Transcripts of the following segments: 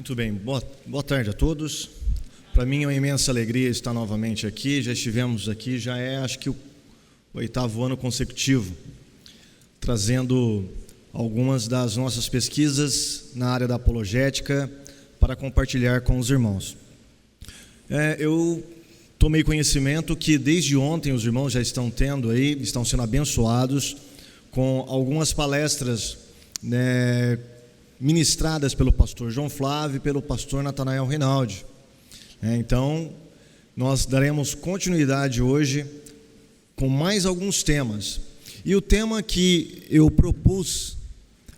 Muito bem, boa tarde a todos. Para mim é uma imensa alegria estar novamente aqui. Já estivemos aqui, já é acho que o 8º ano consecutivo, trazendo algumas das nossas pesquisas na área da apologética para compartilhar com os irmãos. Eu tomei conhecimento que desde ontem os irmãos já estão sendo abençoados com algumas palestras, ministradas pelo pastor João Flávio e pelo pastor Natanael Rinaldi. Então, nós daremos continuidade hoje com mais alguns temas. E o tema que eu propus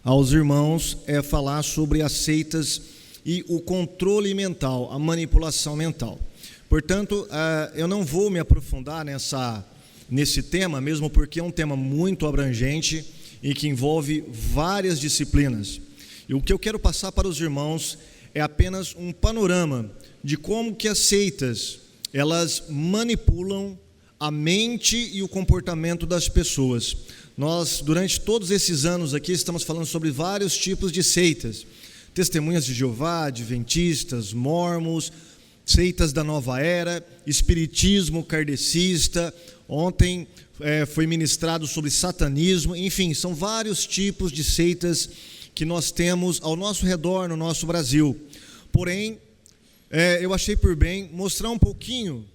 aos irmãos é falar sobre as seitas e o controle mental, a manipulação mental. Portanto, eu não vou me aprofundar nesse tema, mesmo porque é um tema muito abrangente e que envolve várias disciplinas. E o que eu quero passar para os irmãos é apenas um panorama de como que as seitas, elas manipulam a mente e o comportamento das pessoas. Nós, durante todos esses anos aqui, estamos falando sobre vários tipos de seitas. Testemunhas de Jeová, adventistas, mórmons, seitas da nova era, espiritismo kardecista. Ontem foi ministrado sobre satanismo. Enfim, são vários tipos de seitas que nós temos ao nosso redor no nosso Brasil. Porém, eu achei por bem mostrar um pouquinho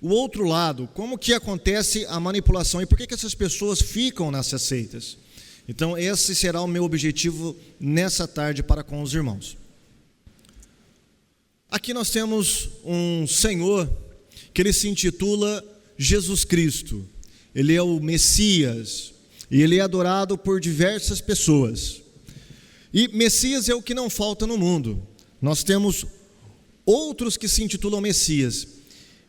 o outro lado, como que acontece a manipulação e por que essas pessoas ficam nessas seitas. Então, esse será o meu objetivo nessa tarde para com os irmãos. Aqui nós temos um Senhor que ele se intitula Jesus Cristo. Ele é o Messias e ele é adorado por diversas pessoas. E Messias é o que não falta no mundo. Nós temos outros que se intitulam Messias.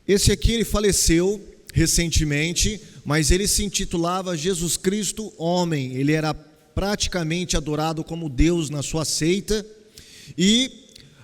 Esse aqui ele faleceu recentemente, mas ele se intitulava Jesus Cristo Homem. Ele era praticamente adorado como Deus na sua seita. E,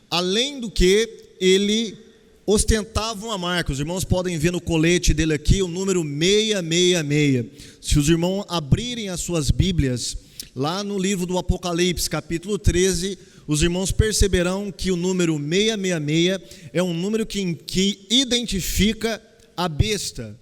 além do que, ele ostentava uma marca. Os irmãos podem ver no colete dele aqui o número 666. Se os irmãos abrirem as suas Bíblias, lá no livro do Apocalipse, capítulo 13, os irmãos perceberão que o número 666 é um número que identifica a besta,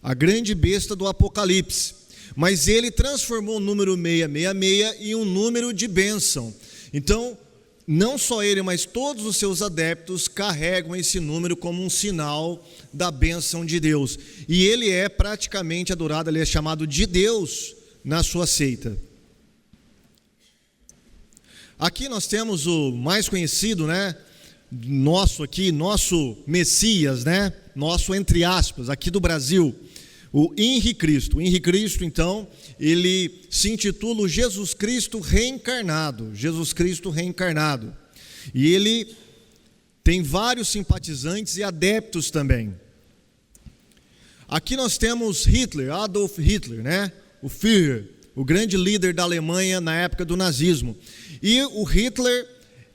a grande besta do Apocalipse. Mas ele transformou o número 666 em um número de bênção. Então, não só ele, mas todos os seus adeptos carregam esse número como um sinal da bênção de Deus. E ele é praticamente adorado, ele é chamado de Deus na sua seita. Aqui nós temos o mais conhecido, nosso Messias, nosso entre aspas, aqui do Brasil, o Henri Cristo. O Henri Cristo, então, ele se intitula o Jesus Cristo reencarnado, Jesus Cristo reencarnado. E ele tem vários simpatizantes e adeptos também. Aqui nós temos Hitler, Adolf Hitler, o Führer, o grande líder da Alemanha na época do nazismo. E o Hitler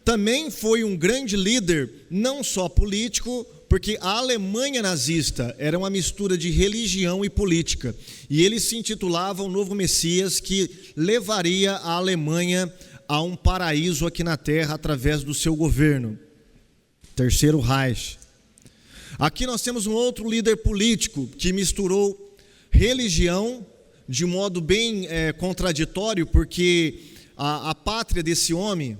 também foi um grande líder, não só político, porque a Alemanha nazista era uma mistura de religião e política. E ele se intitulava o novo Messias que levaria a Alemanha a um paraíso aqui na terra através do seu governo. Terceiro Reich. Aqui nós temos um outro líder político que misturou religião de modo bem contraditório, porque a pátria desse homem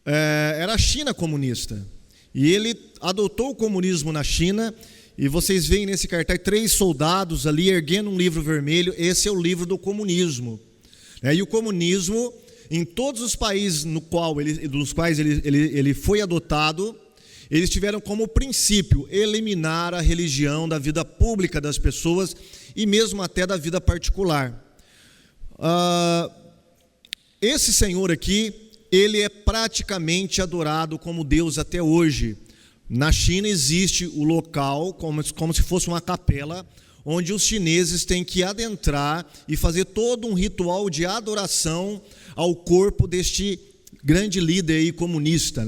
era a China comunista. E ele adotou o comunismo na China, e vocês veem nesse cartaz 3 soldados ali erguendo um livro vermelho. Esse é o livro do comunismo. E o comunismo, em todos os países dos quais ele foi adotado, eles tiveram como princípio eliminar a religião da vida pública das pessoas e mesmo até da vida particular. Esse senhor aqui, ele é praticamente adorado como Deus até hoje. Na China existe o local, como se fosse uma capela, onde os chineses têm que adentrar e fazer todo um ritual de adoração ao corpo deste grande líder aí comunista,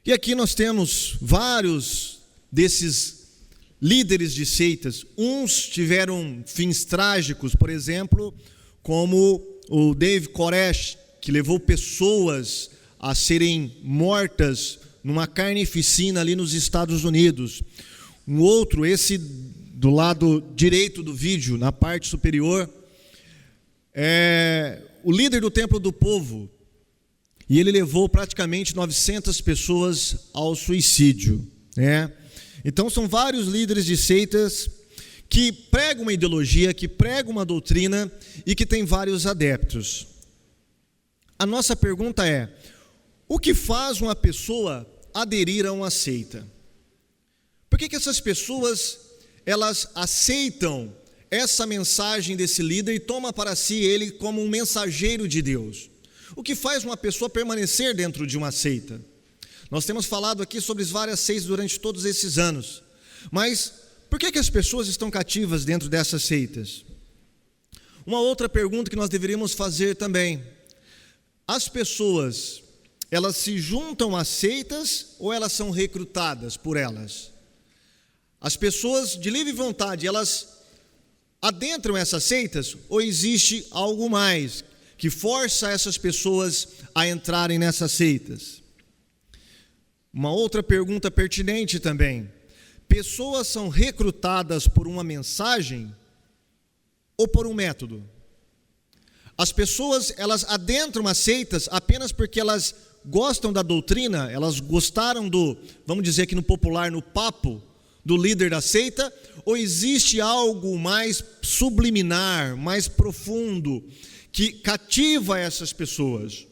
E aqui nós temos vários desses líderes de seitas. Uns tiveram fins trágicos, por exemplo, como o Dave Koresh, que levou pessoas a serem mortas numa carnificina ali nos Estados Unidos. Um outro, esse do lado direito do vídeo, na parte superior, é o líder do Templo do Povo, e ele levou praticamente 900 pessoas ao suicídio, né? Então são vários líderes de seitas que pregam uma ideologia, que pregam uma doutrina e que tem vários adeptos. A nossa pergunta é: o que faz uma pessoa aderir a uma seita? Por que essas pessoas, elas aceitam essa mensagem desse líder e tomam para si ele como um mensageiro de Deus? O que faz uma pessoa permanecer dentro de uma seita? Nós temos falado aqui sobre várias seitas durante todos esses anos, mas por que as pessoas estão cativas dentro dessas seitas? Uma outra pergunta que nós deveríamos fazer também: as pessoas, elas se juntam a seitas ou elas são recrutadas por elas? As pessoas de livre vontade, elas adentram essas seitas ou existe algo mais que força essas pessoas a entrarem nessas seitas? Uma outra pergunta pertinente também: pessoas são recrutadas por uma mensagem ou por um método? As pessoas, elas adentram as seitas apenas porque elas gostam da doutrina, elas gostaram do, vamos dizer aqui no popular, no papo do líder da seita, ou existe algo mais subliminar, mais profundo, que cativa essas pessoas?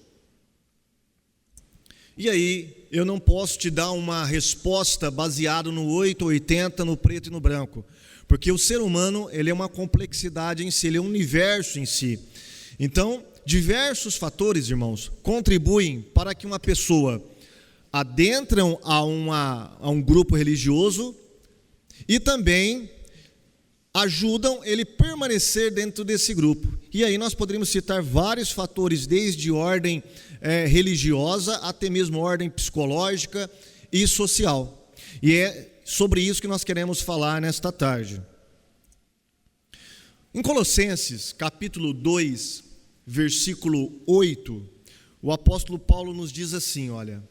E aí, eu não posso te dar uma resposta baseada no 8 ou 80, no preto e no branco, porque o ser humano, ele é uma complexidade em si, ele é um universo em si. Então, diversos fatores, irmãos, contribuem para que uma pessoa adentre a um grupo religioso e também ajudam ele permanecer dentro desse grupo. E aí nós poderíamos citar vários fatores, desde ordem religiosa até mesmo ordem psicológica e social. E é sobre isso que nós queremos falar nesta tarde. Em Colossenses, capítulo 2, versículo 8, o apóstolo Paulo nos diz assim, olha: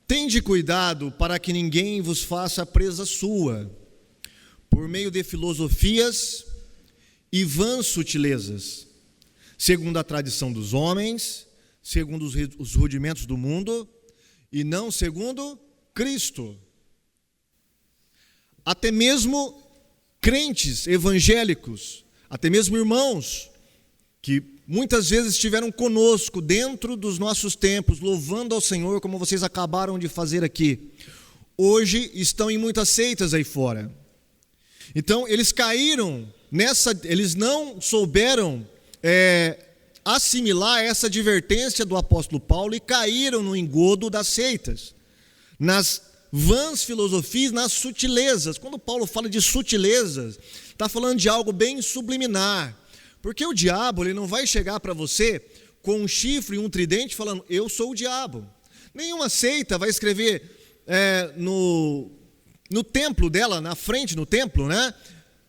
tende cuidado para que ninguém vos faça presa sua, por meio de filosofias e vãs sutilezas, segundo a tradição dos homens, segundo os rudimentos do mundo, e não segundo Cristo. Até mesmo crentes evangélicos, até mesmo irmãos, que muitas vezes estiveram conosco dentro dos nossos tempos, louvando ao Senhor, como vocês acabaram de fazer aqui, hoje estão em muitas seitas aí fora. Então, eles caíram eles não souberam assimilar essa advertência do apóstolo Paulo e caíram no engodo das seitas, nas vãs filosofias, nas sutilezas. Quando Paulo fala de sutilezas, está falando de algo bem subliminar, porque o diabo, ele não vai chegar para você com um chifre e um tridente falando: eu sou o diabo. Nenhuma seita vai escrever no templo dela, na frente no templo, né?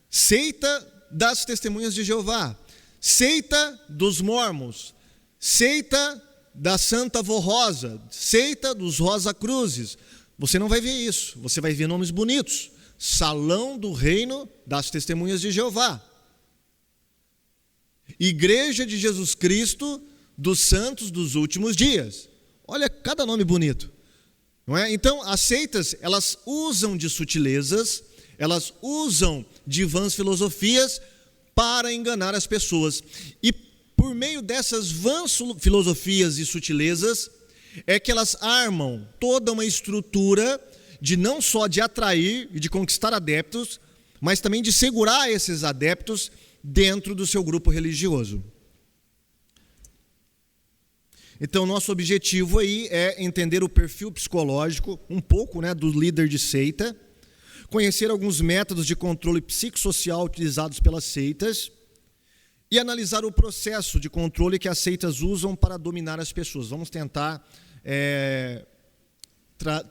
Seita das Testemunhas de Jeová, seita dos Mormons, seita da Santa Vô Rosa, seita dos Rosa Cruzes. Você não vai ver isso, você vai ver nomes bonitos: Salão do Reino das Testemunhas de Jeová, Igreja de Jesus Cristo dos Santos dos Últimos Dias. Olha cada nome bonito, não é? Então, as seitas, elas usam de sutilezas, elas usam de vãs filosofias para enganar as pessoas. E por meio dessas vãs filosofias e sutilezas, é que elas armam toda uma estrutura de não só de atrair e de conquistar adeptos, mas também de segurar esses adeptos dentro do seu grupo religioso. Então, nosso objetivo aí é entender o perfil psicológico, um pouco, né, do líder de seita, conhecer alguns métodos de controle psicossocial utilizados pelas seitas e analisar o processo de controle que as seitas usam para dominar as pessoas. Vamos tentar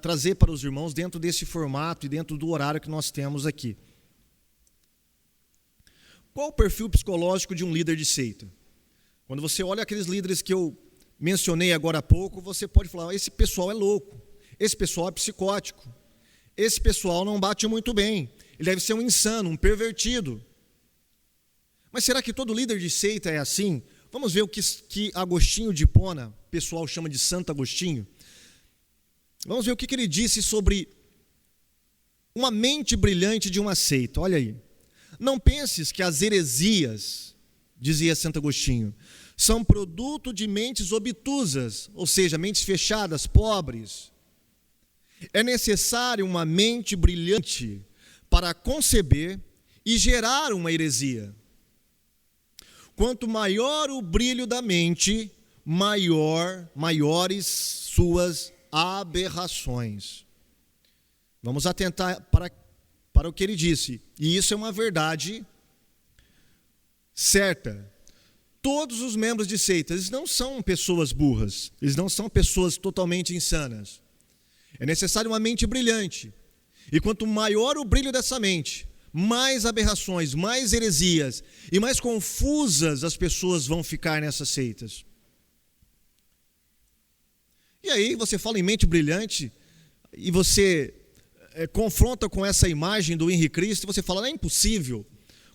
trazer para os irmãos dentro desse formato e dentro do horário que nós temos aqui. Qual o perfil psicológico de um líder de seita? Quando você olha aqueles líderes que eu mencionei agora há pouco, você pode falar, esse pessoal é louco, esse pessoal é psicótico, esse pessoal não bate muito bem, ele deve ser um insano, um pervertido. Mas será que todo líder de seita é assim? Vamos ver o que Agostinho de Hipona, o pessoal chama de Santo Agostinho. Vamos ver o que ele disse sobre uma mente brilhante de uma seita. Olha aí. Não penses que as heresias, dizia Santo Agostinho, são produto de mentes obtusas, ou seja, mentes fechadas, pobres. É necessário uma mente brilhante para conceber e gerar uma heresia. Quanto maior o brilho da mente, maiores suas aberrações. Vamos atentar para o que ele disse. E isso é uma verdade certa. Todos os membros de seitas, eles não são pessoas burras, eles não são pessoas totalmente insanas. É necessário uma mente brilhante. E quanto maior o brilho dessa mente, mais aberrações, mais heresias e mais confusas as pessoas vão ficar nessas seitas. E aí você fala em mente brilhante e você confronta com essa imagem do Henri Cristo, e você fala, não é impossível.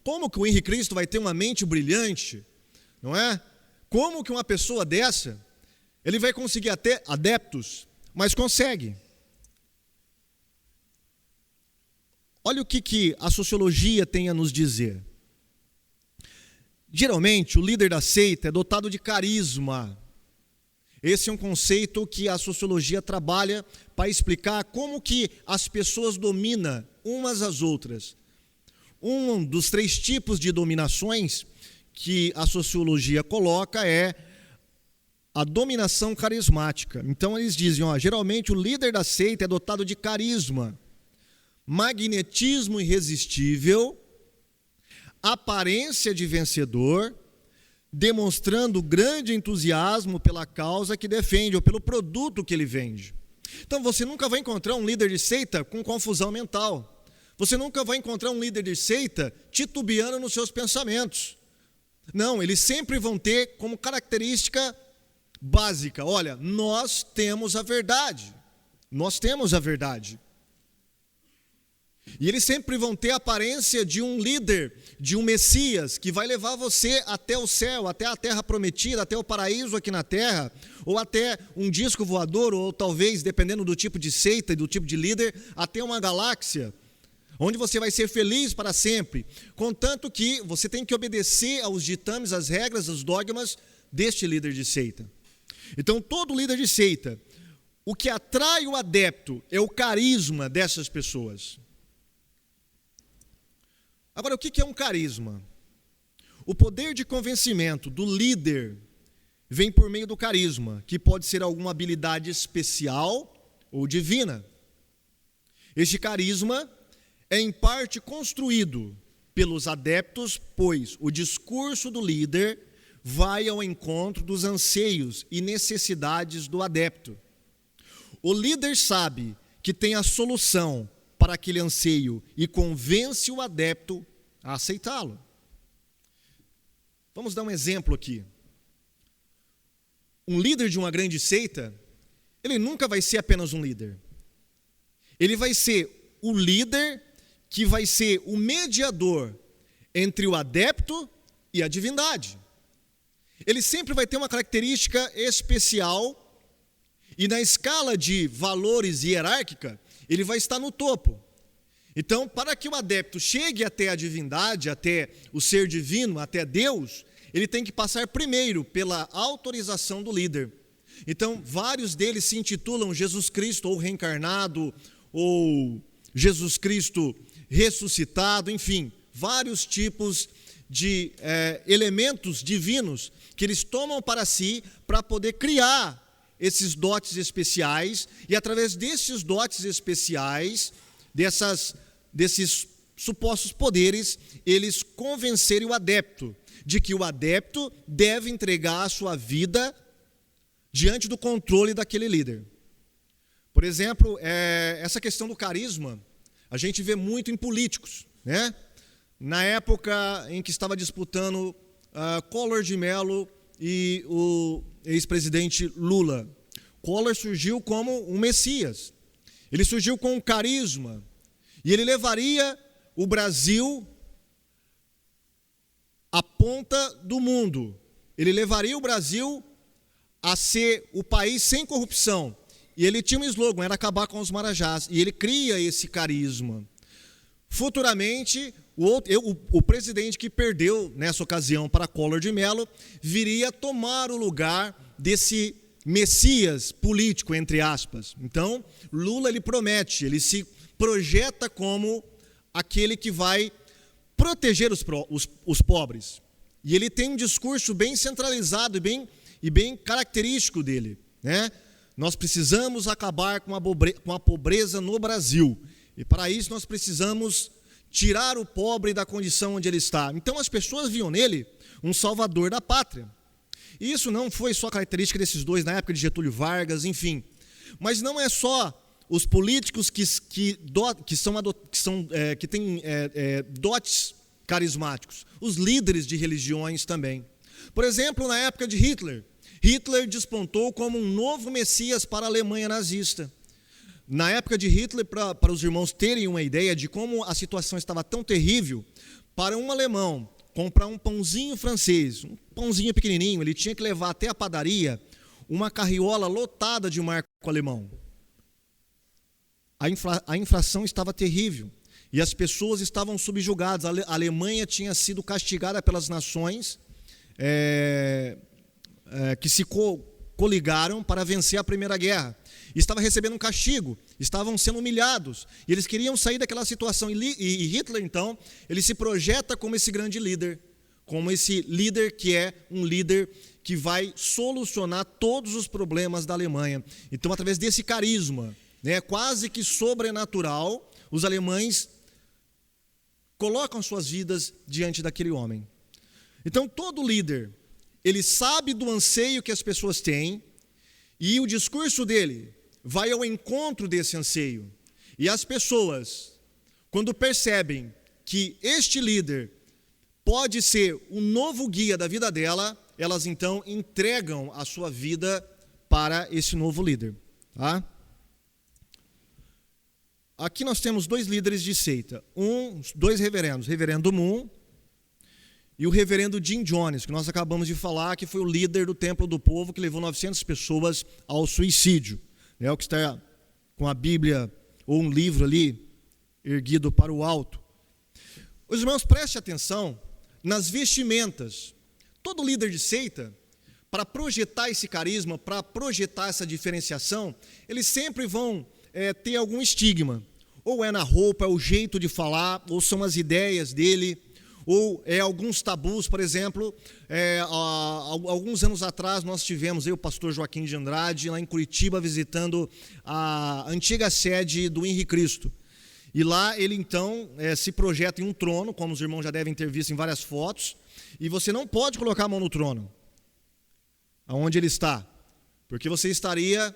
Como que o Henri Cristo vai ter uma mente brilhante? Não é? Como que uma pessoa dessa, ele vai conseguir até adeptos, mas consegue. Olha o que a sociologia tem a nos dizer. Geralmente, o líder da seita é dotado de carisma. Esse é um conceito que a sociologia trabalha para explicar como que as pessoas dominam umas às outras. Um dos 3 tipos de dominações que a sociologia coloca é a dominação carismática. Então eles dizem, geralmente o líder da seita é dotado de carisma, magnetismo irresistível, aparência de vencedor, demonstrando grande entusiasmo pela causa que defende ou pelo produto que ele vende. Então você nunca vai encontrar um líder de seita com confusão mental. Você nunca vai encontrar um líder de seita titubeando nos seus pensamentos. Não, eles sempre vão ter como característica básica, olha, nós temos a verdade. Nós temos a verdade. E eles sempre vão ter a aparência de um líder, de um Messias, que vai levar você até o céu, até a terra prometida, até o paraíso aqui na terra, ou até um disco voador, ou talvez, dependendo do tipo de seita e do tipo de líder, até uma galáxia, onde você vai ser feliz para sempre, contanto que você tem que obedecer aos ditames, às regras, aos dogmas deste líder de seita. Então, todo líder de seita, o que atrai o adepto é o carisma dessas pessoas. Agora, o que é um carisma? O poder de convencimento do líder vem por meio do carisma, que pode ser alguma habilidade especial ou divina. Este carisma é em parte construído pelos adeptos, pois o discurso do líder vai ao encontro dos anseios e necessidades do adepto. O líder sabe que tem a solução para aquele anseio e convence o adepto a aceitá-lo. Vamos dar um exemplo aqui. Um líder de uma grande seita, ele nunca vai ser apenas um líder. Ele vai ser o líder que vai ser o mediador entre o adepto e a divindade. Ele sempre vai ter uma característica especial e na escala de valores hierárquica, ele vai estar no topo. Então, para que o adepto chegue até a divindade, até o ser divino, até Deus, ele tem que passar primeiro pela autorização do líder. Então, vários deles se intitulam Jesus Cristo ou reencarnado, ou Jesus Cristo ressuscitado, enfim, vários tipos de elementos divinos que eles tomam para si para poder criar esses dotes especiais e através desses dotes especiais, desses supostos poderes, eles convencerem o adepto de que o adepto deve entregar a sua vida diante do controle daquele líder. Por exemplo, essa questão do carisma, a gente vê muito em políticos, né? Na época em que estava disputando Collor de Mello e o ex-presidente Lula. Collor surgiu como um messias. Ele surgiu com um carisma. E ele levaria o Brasil à ponta do mundo. Ele levaria o Brasil a ser o país sem corrupção. E ele tinha um slogan, era acabar com os marajás. E ele cria esse carisma. Futuramente, o presidente que perdeu nessa ocasião para Collor de Mello viria tomar o lugar desse messias político, entre aspas. Então, Lula, ele promete, ele se projeta como aquele que vai proteger os pobres. E ele tem um discurso bem centralizado e bem característico dele, né? Nós precisamos acabar com a pobreza no Brasil. E para isso nós precisamos tirar o pobre da condição onde ele está. Então as pessoas viam nele um salvador da pátria. E isso não foi só característica desses dois na época de Getúlio Vargas, enfim. Mas não é só os políticos que têm dotes carismáticos. Os líderes de religiões também. Por exemplo, na época de Hitler, Hitler despontou como um novo messias para a Alemanha nazista. Na época de Hitler, para os irmãos terem uma ideia de como a situação estava tão terrível, para um alemão comprar um pãozinho francês, um pãozinho pequenininho, ele tinha que levar até a padaria uma carriola lotada de marco alemão. A inflação estava terrível e as pessoas estavam subjugadas. A Alemanha tinha sido castigada pelas nações que se coligaram para vencer a Primeira Guerra. Estava recebendo um castigo, estavam sendo humilhados, e eles queriam sair daquela situação. E Hitler, então, ele se projeta como esse grande líder, como esse líder que é um líder que vai solucionar todos os problemas da Alemanha. Então, através desse carisma, né, quase que sobrenatural, os alemães colocam suas vidas diante daquele homem. Então, todo líder, ele sabe do anseio que as pessoas têm, e o discurso dele vai ao encontro desse anseio. E as pessoas, quando percebem que este líder pode ser o novo guia da vida dela, elas então entregam a sua vida para esse novo líder. Tá? Aqui nós temos dois líderes de seita, dois reverendos, o reverendo Moon e o reverendo Jim Jones, que nós acabamos de falar, que foi o líder do Templo do Povo, que levou 900 pessoas ao suicídio. É o que está com a Bíblia, ou um livro ali, erguido para o alto. Os irmãos, prestem atenção nas vestimentas. Todo líder de seita, para projetar esse carisma, para projetar essa diferenciação, eles sempre vão ter algum estigma. Ou é na roupa, é o jeito de falar, ou são as ideias dele, ou alguns tabus. Por exemplo, alguns anos atrás nós tivemos, o pastor Joaquim de Andrade, lá em Curitiba, visitando a antiga sede do Henri Cristo. E lá ele então se projeta em um trono, como os irmãos já devem ter visto em várias fotos, e você não pode colocar a mão no trono, aonde ele está, porque você estaria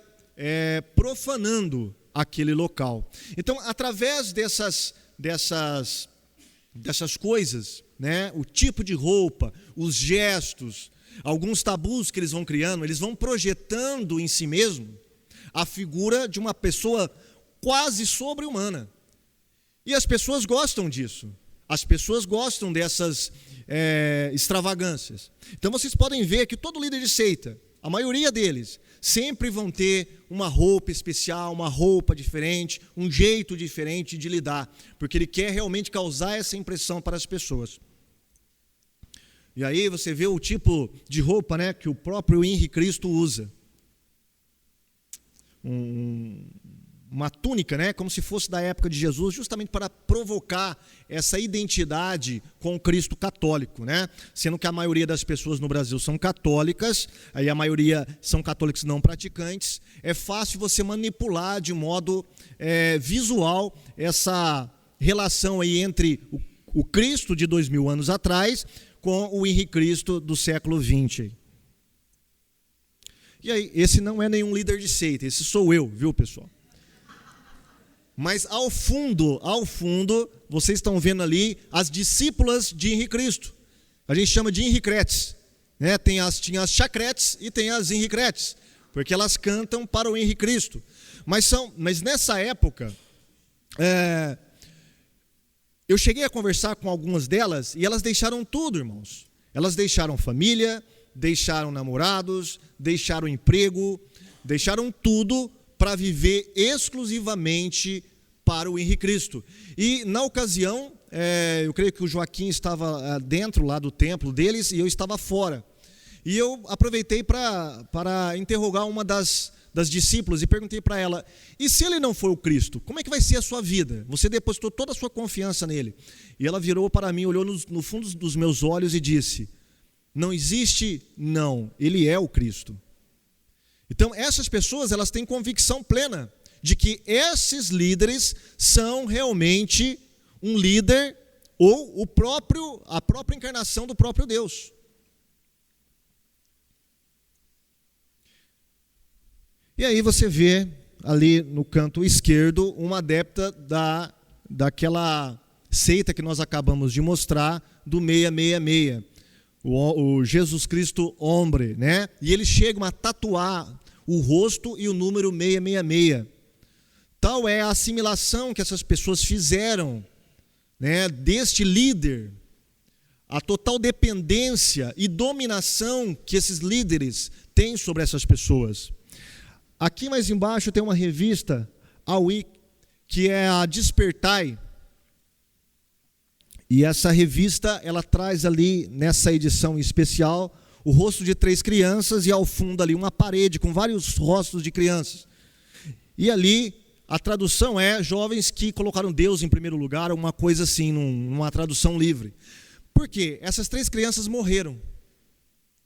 profanando aquele local. Então, através dessas coisas, né? O tipo de roupa, os gestos, alguns tabus que eles vão criando, eles vão projetando em si mesmo a figura de uma pessoa quase sobre-humana. E as pessoas gostam disso. As pessoas gostam dessas extravagâncias. Então vocês podem ver que todo líder de seita, a maioria deles, sempre vão ter uma roupa especial, uma roupa diferente, um jeito diferente de lidar, porque ele quer realmente causar essa impressão para as pessoas. E aí você vê o tipo de roupa, né, que o próprio Henri Cristo usa. Uma túnica, né, como se fosse da época de Jesus, justamente para provocar essa identidade com o Cristo católico, né? Sendo que a maioria das pessoas no Brasil são católicas, aí a maioria são católicos não praticantes, é fácil você manipular de modo visual essa relação aí entre o Cristo de 2000 anos atrás com o Henri Cristo do século XX. E aí, esse não é nenhum líder de seita, esse sou eu, viu, pessoal? Mas ao fundo, vocês estão vendo ali as discípulas de Henri Cristo. A gente chama de Henricretes. né? Tinha as chacretes e tem as henricretes, porque elas cantam para o Henri Cristo. Mas nessa época, eu cheguei a conversar com algumas delas e elas deixaram tudo, irmãos. Elas deixaram família, deixaram namorados, deixaram emprego, deixaram tudo para viver exclusivamente para o Henri Cristo. E na ocasião, eu creio que o Joaquim estava dentro lá do templo deles e eu estava fora. E eu aproveitei para interrogar uma das discípulas e perguntei para ela: e se ele não for o Cristo, como é que vai ser a sua vida? Você depositou toda a sua confiança nele. E ela virou para mim, olhou no fundo dos meus olhos e disse: não existe não, ele é o Cristo. Então essas pessoas, elas têm convicção plena de que esses líderes são realmente um líder ou a própria encarnação do próprio Deus. E aí você vê ali no canto esquerdo uma adepta daquela seita que nós acabamos de mostrar, do 666, o Jesus Cristo Hombre, né? E eles chegam a tatuar o rosto e o número 666. Tal é a assimilação que essas pessoas fizeram, né, deste líder, a total dependência e dominação que esses líderes têm sobre essas pessoas. Aqui mais embaixo tem uma revista, a Week, que é a Despertai. E essa revista, ela traz ali, nessa edição especial, o rosto de 3 crianças e ao fundo ali uma parede com vários rostos de crianças. E ali a tradução é jovens que colocaram Deus em primeiro lugar, uma coisa assim, numa tradução livre. Por quê? Essas 3 crianças morreram.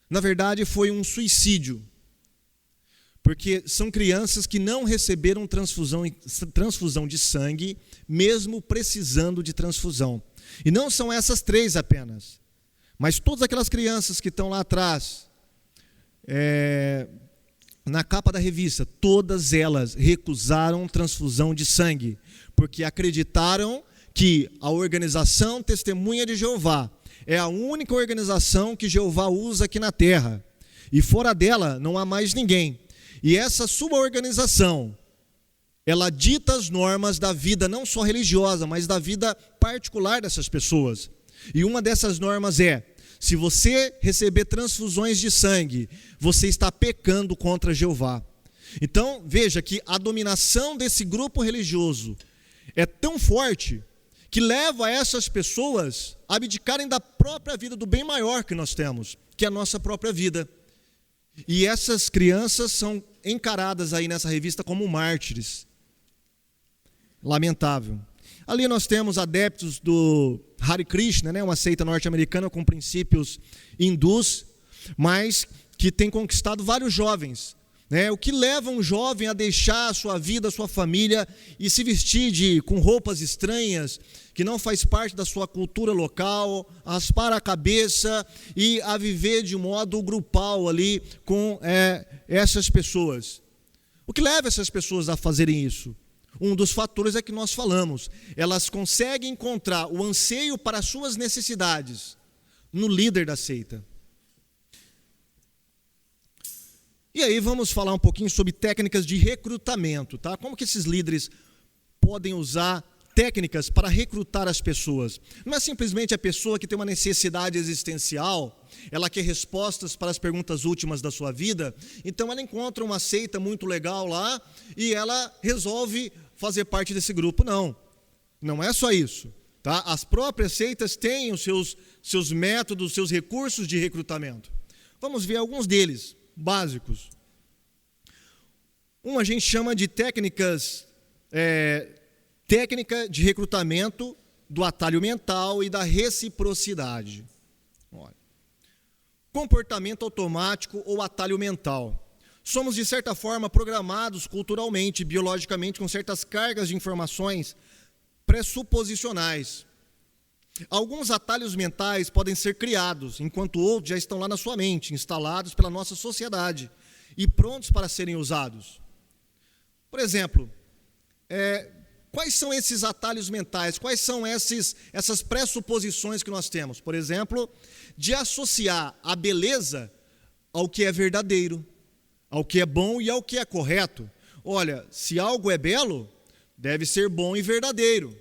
Na verdade, foi um suicídio. Porque são crianças que não receberam transfusão de sangue, mesmo precisando de transfusão. E não são essas 3 apenas, mas todas aquelas crianças que estão lá atrás, na capa da revista, todas elas recusaram transfusão de sangue, porque acreditaram que a organização Testemunha de Jeová é a única organização que Jeová usa aqui na terra, e fora dela não há mais ninguém. E essa sua organização, ela dita as normas da vida não só religiosa, mas da vida particular dessas pessoas. E uma dessas normas é: se você receber transfusões de sangue, você está pecando contra Jeová. Então, veja que a dominação desse grupo religioso é tão forte que leva essas pessoas a abdicarem da própria vida, do bem maior que nós temos, que é a nossa própria vida. E essas crianças são encaradas aí nessa revista como mártires. Lamentável. Ali nós temos adeptos do Hare Krishna, né, uma seita norte-americana com princípios hindus, mas que tem conquistado vários jovens. Né? O que leva um jovem a deixar a sua vida, a sua família e se vestir com roupas estranhas, que não faz parte da sua cultura local, raspar a cabeça e a viver de modo grupal ali com essas pessoas? O que leva essas pessoas a fazerem isso? Um dos fatores é que nós falamos. Elas conseguem encontrar o anseio para as suas necessidades no líder da seita. E aí vamos falar um pouquinho sobre técnicas de recrutamento, tá? Como que esses líderes podem usar técnicas para recrutar as pessoas? Não é simplesmente a pessoa que tem uma necessidade existencial, ela quer respostas para as perguntas últimas da sua vida, então ela encontra uma seita muito legal lá e ela resolve fazer parte desse grupo. Não é só isso, tá? As próprias seitas têm os seus métodos, seus recursos de recrutamento. Vamos ver alguns deles, básicos. A gente chama de técnica de recrutamento do atalho mental e da reciprocidade. Olha. Comportamento automático ou atalho mental. Somos, de certa forma, programados culturalmente, biologicamente, com certas cargas de informações pressuposicionais. Alguns atalhos mentais podem ser criados, enquanto outros já estão lá na sua mente, instalados pela nossa sociedade e prontos para serem usados. Por exemplo, Quais são esses atalhos mentais? Quais são essas pressuposições que nós temos? Por exemplo, de associar a beleza ao que é verdadeiro, ao que é bom e ao que é correto. Olha, se algo é belo, deve ser bom e verdadeiro.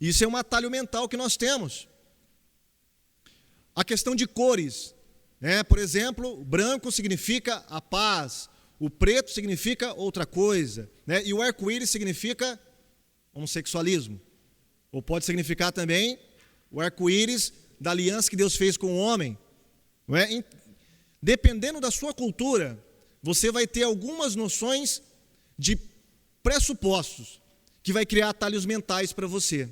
Isso é um atalho mental que nós temos. A questão de cores, né? Por exemplo, o branco significa a paz, o preto significa outra coisa, né? E o arco-íris significa homossexualismo. Ou pode significar também o arco-íris da aliança que Deus fez com o homem. Não é? Dependendo da sua cultura, você vai ter algumas noções de pressupostos que vai criar atalhos mentais para você.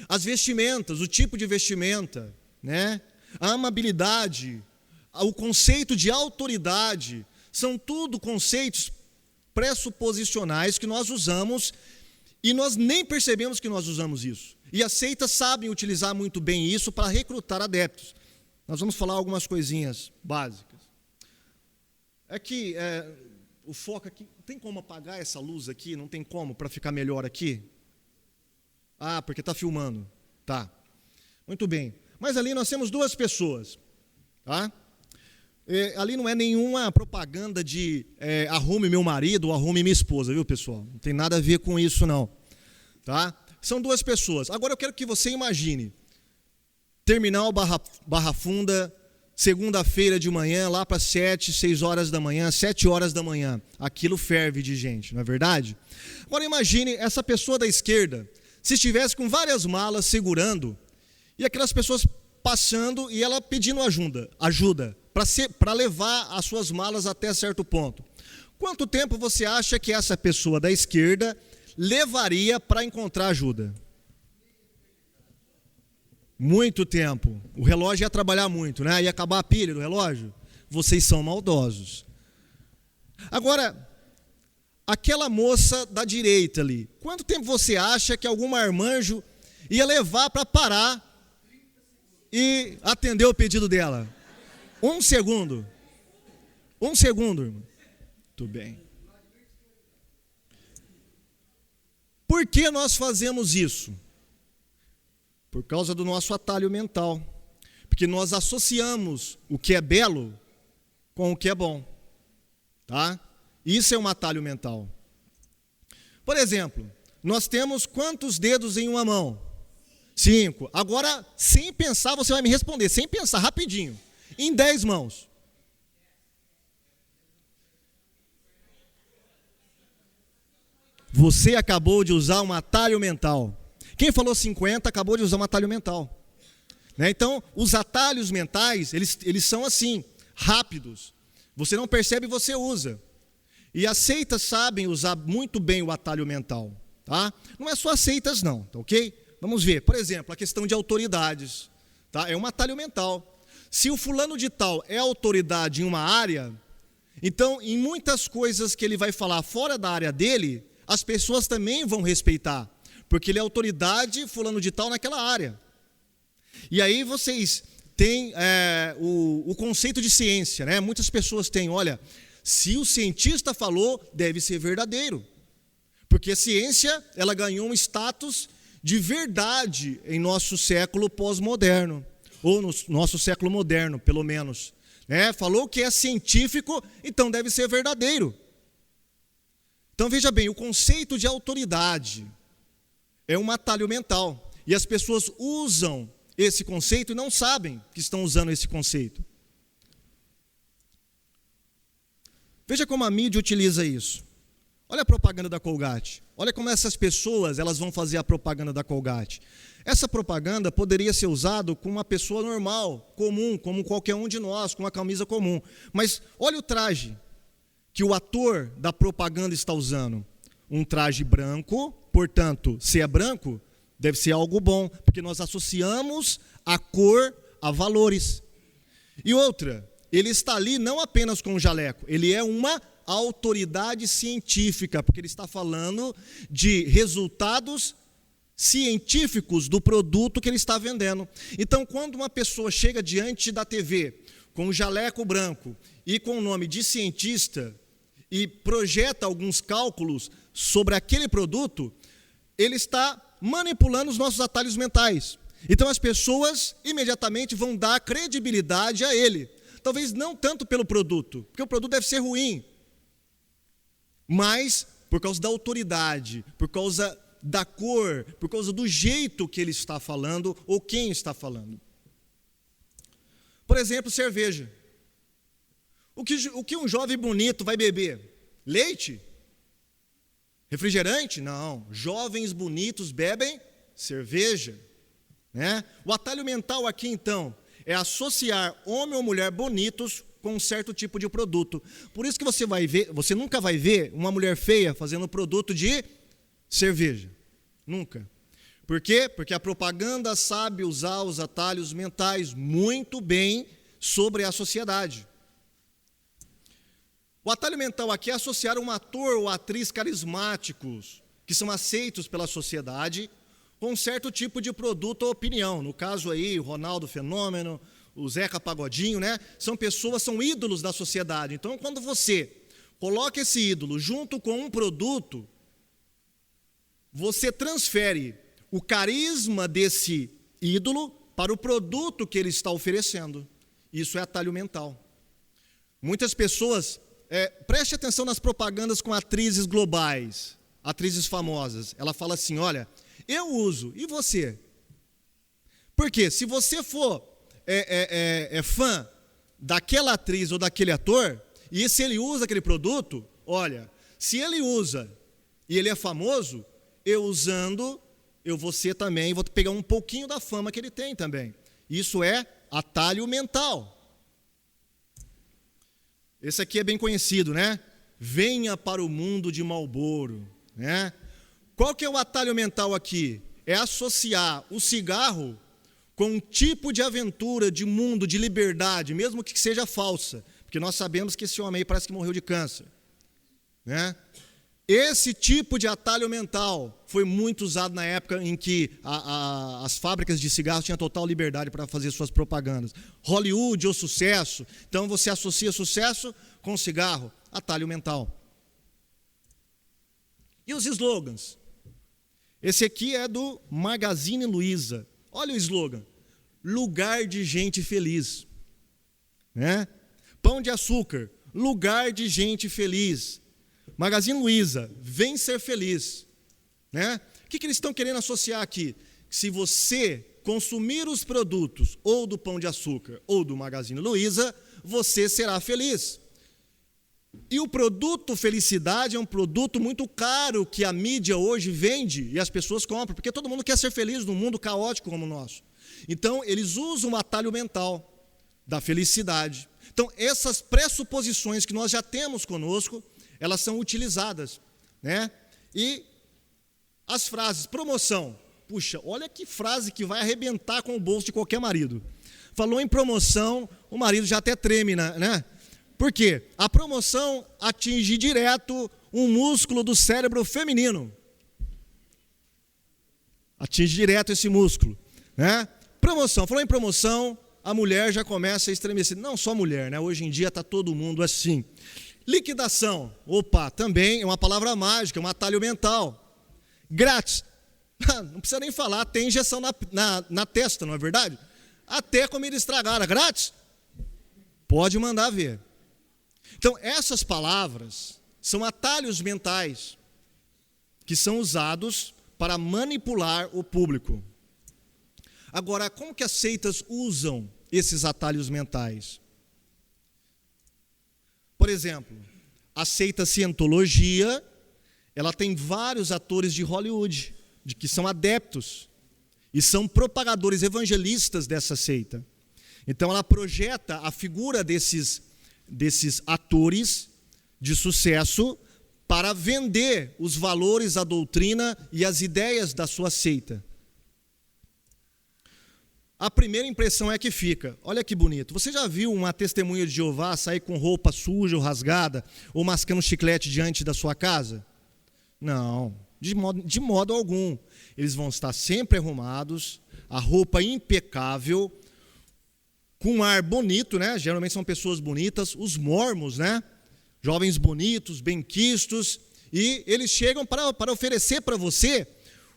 As vestimentas, o tipo de vestimenta, né? A amabilidade, o conceito de autoridade, são tudo conceitos pressuposicionais que nós usamos e nós nem percebemos que nós usamos isso. E as seitas sabem utilizar muito bem isso para recrutar adeptos. Nós vamos falar algumas coisinhas básicas. É que o foco aqui, tem como apagar essa luz aqui? Não tem como, para ficar melhor aqui? Ah, porque está filmando. Tá. Muito bem. Mas ali nós temos duas pessoas. Tá? Ali não é nenhuma propaganda de arrume meu marido ou arrume minha esposa, viu, pessoal? Não tem nada a ver com isso, não. Tá? São duas pessoas. Agora eu quero que você imagine. Terminal Barra Funda, segunda-feira de manhã, lá para 6 horas da manhã, 7 horas da manhã. Aquilo ferve de gente, não é verdade? Agora imagine essa pessoa da esquerda, se estivesse com várias malas segurando, e aquelas pessoas passando e ela pedindo ajuda para levar as suas malas até certo ponto. Quanto tempo você acha que essa pessoa da esquerda levaria para encontrar ajuda? Muito tempo. O relógio ia trabalhar muito, né? Ia acabar a pilha do relógio. Vocês são maldosos. Agora, aquela moça da direita ali, quanto tempo você acha que algum marmanjo ia levar para parar e atender o pedido dela? 1 segundo. 1 segundo, irmão. Muito bem. Por que nós fazemos isso? Por causa do nosso atalho mental. Porque nós associamos o que é belo com o que é bom. Tá? Isso é um atalho mental. Por exemplo, nós temos quantos dedos em uma mão? 5. Agora, sem pensar, você vai me responder. Sem pensar, rapidinho. Em 10 mãos. Você acabou de usar um atalho mental. Quem falou 50 acabou de usar um atalho mental. Né? Então, os atalhos mentais, eles são assim, rápidos. Você não percebe, você usa. E as seitas sabem usar muito bem o atalho mental. Tá? Não é só as seitas não, tá ok? Vamos ver, por exemplo, a questão de autoridades. Tá? É um atalho mental. Se o fulano de tal é autoridade em uma área, então, em muitas coisas que ele vai falar fora da área dele, as pessoas também vão respeitar, porque ele é autoridade fulano de tal naquela área. E aí vocês têm o conceito de ciência, né? Muitas pessoas têm, olha, se o cientista falou, deve ser verdadeiro, porque a ciência, ela ganhou um status de verdade em nosso século pós-moderno, ou no nosso século moderno, pelo menos. Né? Falou que é científico, então deve ser verdadeiro. Então veja bem, o conceito de autoridade é um atalho mental. E as pessoas usam esse conceito e não sabem que estão usando esse conceito. Veja como a mídia utiliza isso. Olha a propaganda da Colgate. Olha como essas pessoas elas vão fazer a propaganda da Colgate. Essa propaganda poderia ser usada com uma pessoa normal, comum, como qualquer um de nós, com uma camisa comum. Mas olha o traje que o ator da propaganda está usando. Um traje branco, portanto, se é branco, deve ser algo bom, porque nós associamos a cor a valores. E outra, ele está ali não apenas com um jaleco, ele é uma autoridade científica, porque ele está falando de resultados científicos do produto que ele está vendendo. Então, quando uma pessoa chega diante da TV com um jaleco branco e com o nome de cientista e projeta alguns cálculos sobre aquele produto, ele está manipulando os nossos atalhos mentais. Então as pessoas imediatamente vão dar credibilidade a ele. Talvez não tanto pelo produto, porque o produto deve ser ruim, mas por causa da autoridade, por causa da cor, por causa do jeito que ele está falando ou quem está falando. Por exemplo, cerveja. O que um jovem bonito vai beber? Leite? Refrigerante? Não. Jovens bonitos bebem cerveja. Né? O atalho mental aqui, então, é associar homem ou mulher bonitos com um certo tipo de produto. Por isso que você nunca vai ver uma mulher feia fazendo produto de cerveja. Nunca. Por quê? Porque a propaganda sabe usar os atalhos mentais muito bem sobre a sociedade. O atalho mental aqui é associar um ator ou atriz carismáticos, que são aceitos pela sociedade, com um certo tipo de produto ou opinião. No caso aí, o Ronaldo Fenômeno, o Zeca Pagodinho, né? São ídolos da sociedade. Então, quando você coloca esse ídolo junto com um produto, você transfere o carisma desse ídolo para o produto que ele está oferecendo. Isso é atalho mental. Muitas pessoas, preste atenção nas propagandas com atrizes globais, atrizes famosas. Ela fala assim, olha, eu uso, e você? Porque se você for fã daquela atriz ou daquele ator, e se ele usa aquele produto, olha, se ele usa e ele é famoso, eu usando, eu vou ser também, vou pegar um pouquinho da fama que ele tem também. Isso é atalho mental. Esse aqui é bem conhecido, né? Venha para o mundo de Marlboro, né? Qual que é o atalho mental aqui? É associar o cigarro com um tipo de aventura, de mundo, de liberdade, mesmo que seja falsa, porque nós sabemos que esse homem aí parece que morreu de câncer, né? Esse tipo de atalho mental foi muito usado na época em que as fábricas de cigarros tinham total liberdade para fazer suas propagandas. Hollywood ou sucesso, então você associa sucesso com cigarro, atalho mental. E os slogans? Esse aqui é do Magazine Luiza. Olha o slogan, lugar de gente feliz. Né? Pão de açúcar, lugar de gente feliz. Magazine Luiza, vem ser feliz. Né? O que eles estão querendo associar aqui? Se você consumir os produtos ou do Pão de Açúcar ou do Magazine Luiza, você será feliz. E o produto felicidade é um produto muito caro que a mídia hoje vende e as pessoas compram, porque todo mundo quer ser feliz num mundo caótico como o nosso. Então, eles usam o atalho mental da felicidade. Então, essas pressuposições que nós já temos conosco, elas são utilizadas, né? E as frases, promoção. Puxa, olha que frase que vai arrebentar com o bolso de qualquer marido. Falou em promoção, o marido já até treme, né? Por quê? A promoção atinge direto um músculo do cérebro feminino. Atinge direto esse músculo, né? Promoção, falou em promoção, a mulher já começa a estremecer. Não só a mulher, né? Hoje em dia está todo mundo assim. Liquidação, opa, também é uma palavra mágica, é um atalho mental. Grátis, não precisa nem falar, tem injeção na testa, não é verdade? Até comida estragada, grátis? Pode mandar ver. Então, essas palavras são atalhos mentais que são usados para manipular o público. Agora, como que as seitas usam esses atalhos mentais? Por exemplo, a seita Cientologia, ela tem vários atores de Hollywood, que são adeptos e são propagadores evangelistas dessa seita. Então, ela projeta a figura desses atores de sucesso para vender os valores, a doutrina e as ideias da sua seita. A primeira impressão é que fica, olha que bonito, você já viu uma testemunha de Jeová sair com roupa suja ou rasgada, ou mascando chiclete diante da sua casa? Não, de modo algum. Eles vão estar sempre arrumados, a roupa impecável, com um ar bonito, né? Geralmente são pessoas bonitas, os mormons, né? Jovens bonitos, benquistos, e eles chegam para oferecer para você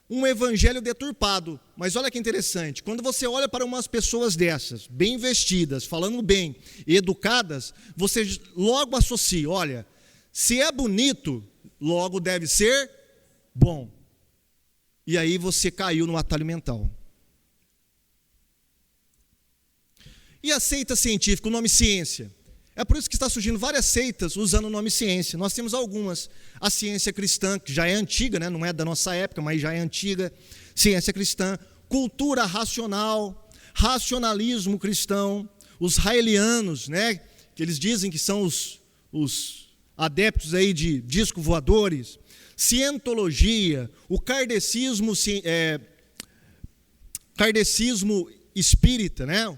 um evangelho deturpado. Mas olha que interessante, quando você olha para umas pessoas dessas, bem vestidas, falando bem e educadas, você logo associa, olha, se é bonito, logo deve ser bom. E aí você caiu no atalho mental. E a seita científica, o nome ciência? É por isso que está surgindo várias seitas usando o nome ciência. Nós temos algumas. A ciência cristã, que já é antiga, né? Não é da nossa época, mas já é antiga. Ciência cristã, cultura racional, racionalismo cristão, os raelianos, né? Que eles dizem que são os adeptos aí de disco voadores, cientologia, o kardecismo espírita, né?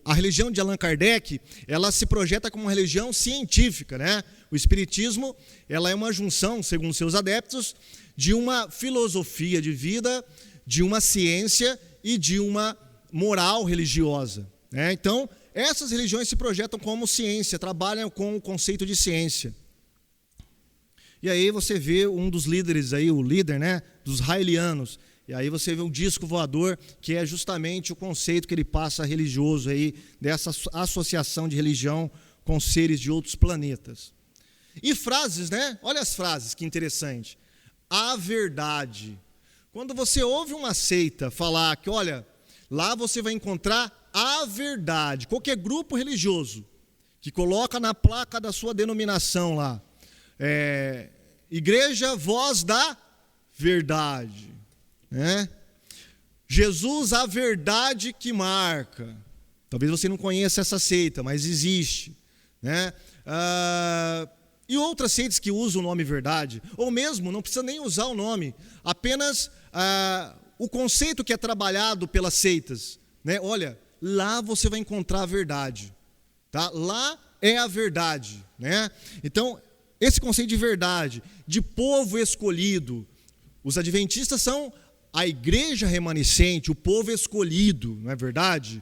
A religião de Allan Kardec, ela se projeta como uma religião científica, né? O espiritismo, ela é uma junção, segundo seus adeptos, de uma filosofia de vida, de uma ciência e de uma moral religiosa, né? Então, essas religiões se projetam como ciência, trabalham com o conceito de ciência. E aí você vê um dos líderes aí, o líder, né, dos raelianos. E aí você vê um disco voador, que é justamente o conceito que ele passa religioso aí, dessa associação de religião com seres de outros planetas. E frases, né? Olha as frases, que interessante. A verdade. Quando você ouve uma seita falar que, olha, lá você vai encontrar a verdade. Qualquer grupo religioso que coloca na placa da sua denominação lá, Igreja Voz da Verdade. Né? Jesus, a verdade que marca. Talvez você não conheça essa seita, mas existe, né? E outras seitas que usam o nome verdade, ou mesmo não precisa nem usar o nome, apenas o conceito que é trabalhado pelas seitas, né? Olha, lá você vai encontrar a verdade, tá? Lá é a verdade, né? Então, esse conceito de verdade, de povo escolhido, os adventistas são a igreja remanescente, o povo escolhido, não é verdade?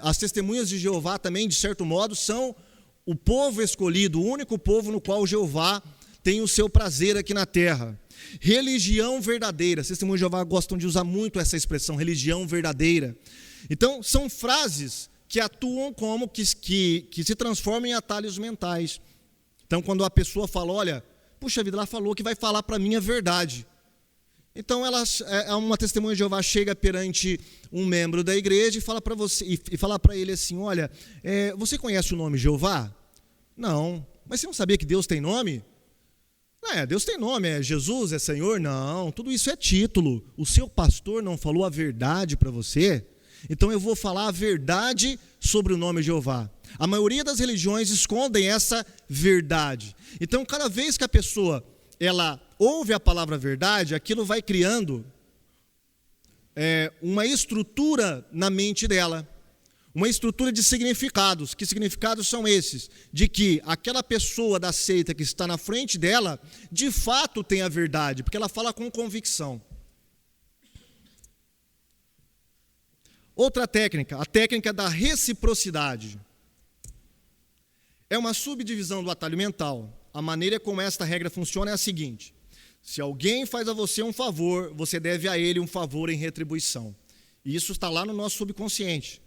As testemunhas de Jeová também, de certo modo, são o povo escolhido, o único povo no qual Jeová tem o seu prazer aqui na terra. Religião verdadeira, as testemunhas de Jeová gostam de usar muito essa expressão, religião verdadeira. Então, são frases que atuam como que se transformam em atalhos mentais. Então, quando a pessoa fala, olha, puxa vida, ela falou que vai falar para mim a verdade. Então, uma testemunha de Jeová chega perante um membro da igreja e fala para você, e fala para ele assim, olha, você conhece o nome Jeová? Não. Mas você não sabia que Deus tem nome? Deus tem nome, é Jesus, é Senhor? Não, tudo isso é título. O seu pastor não falou a verdade para você? Então eu vou falar a verdade sobre o nome Jeová. A maioria das religiões escondem essa verdade. Então, cada vez que a pessoa ela ouve a palavra verdade, aquilo vai criando uma estrutura na mente dela, uma estrutura de significados. Que significados são esses? De que aquela pessoa da seita que está na frente dela, de fato tem a verdade, porque ela fala com convicção. Outra técnica, a técnica da reciprocidade. É uma subdivisão do atalho mental. A maneira como esta regra funciona é a seguinte: se alguém faz a você um favor, você deve a ele um favor em retribuição. E isso está lá no nosso subconsciente.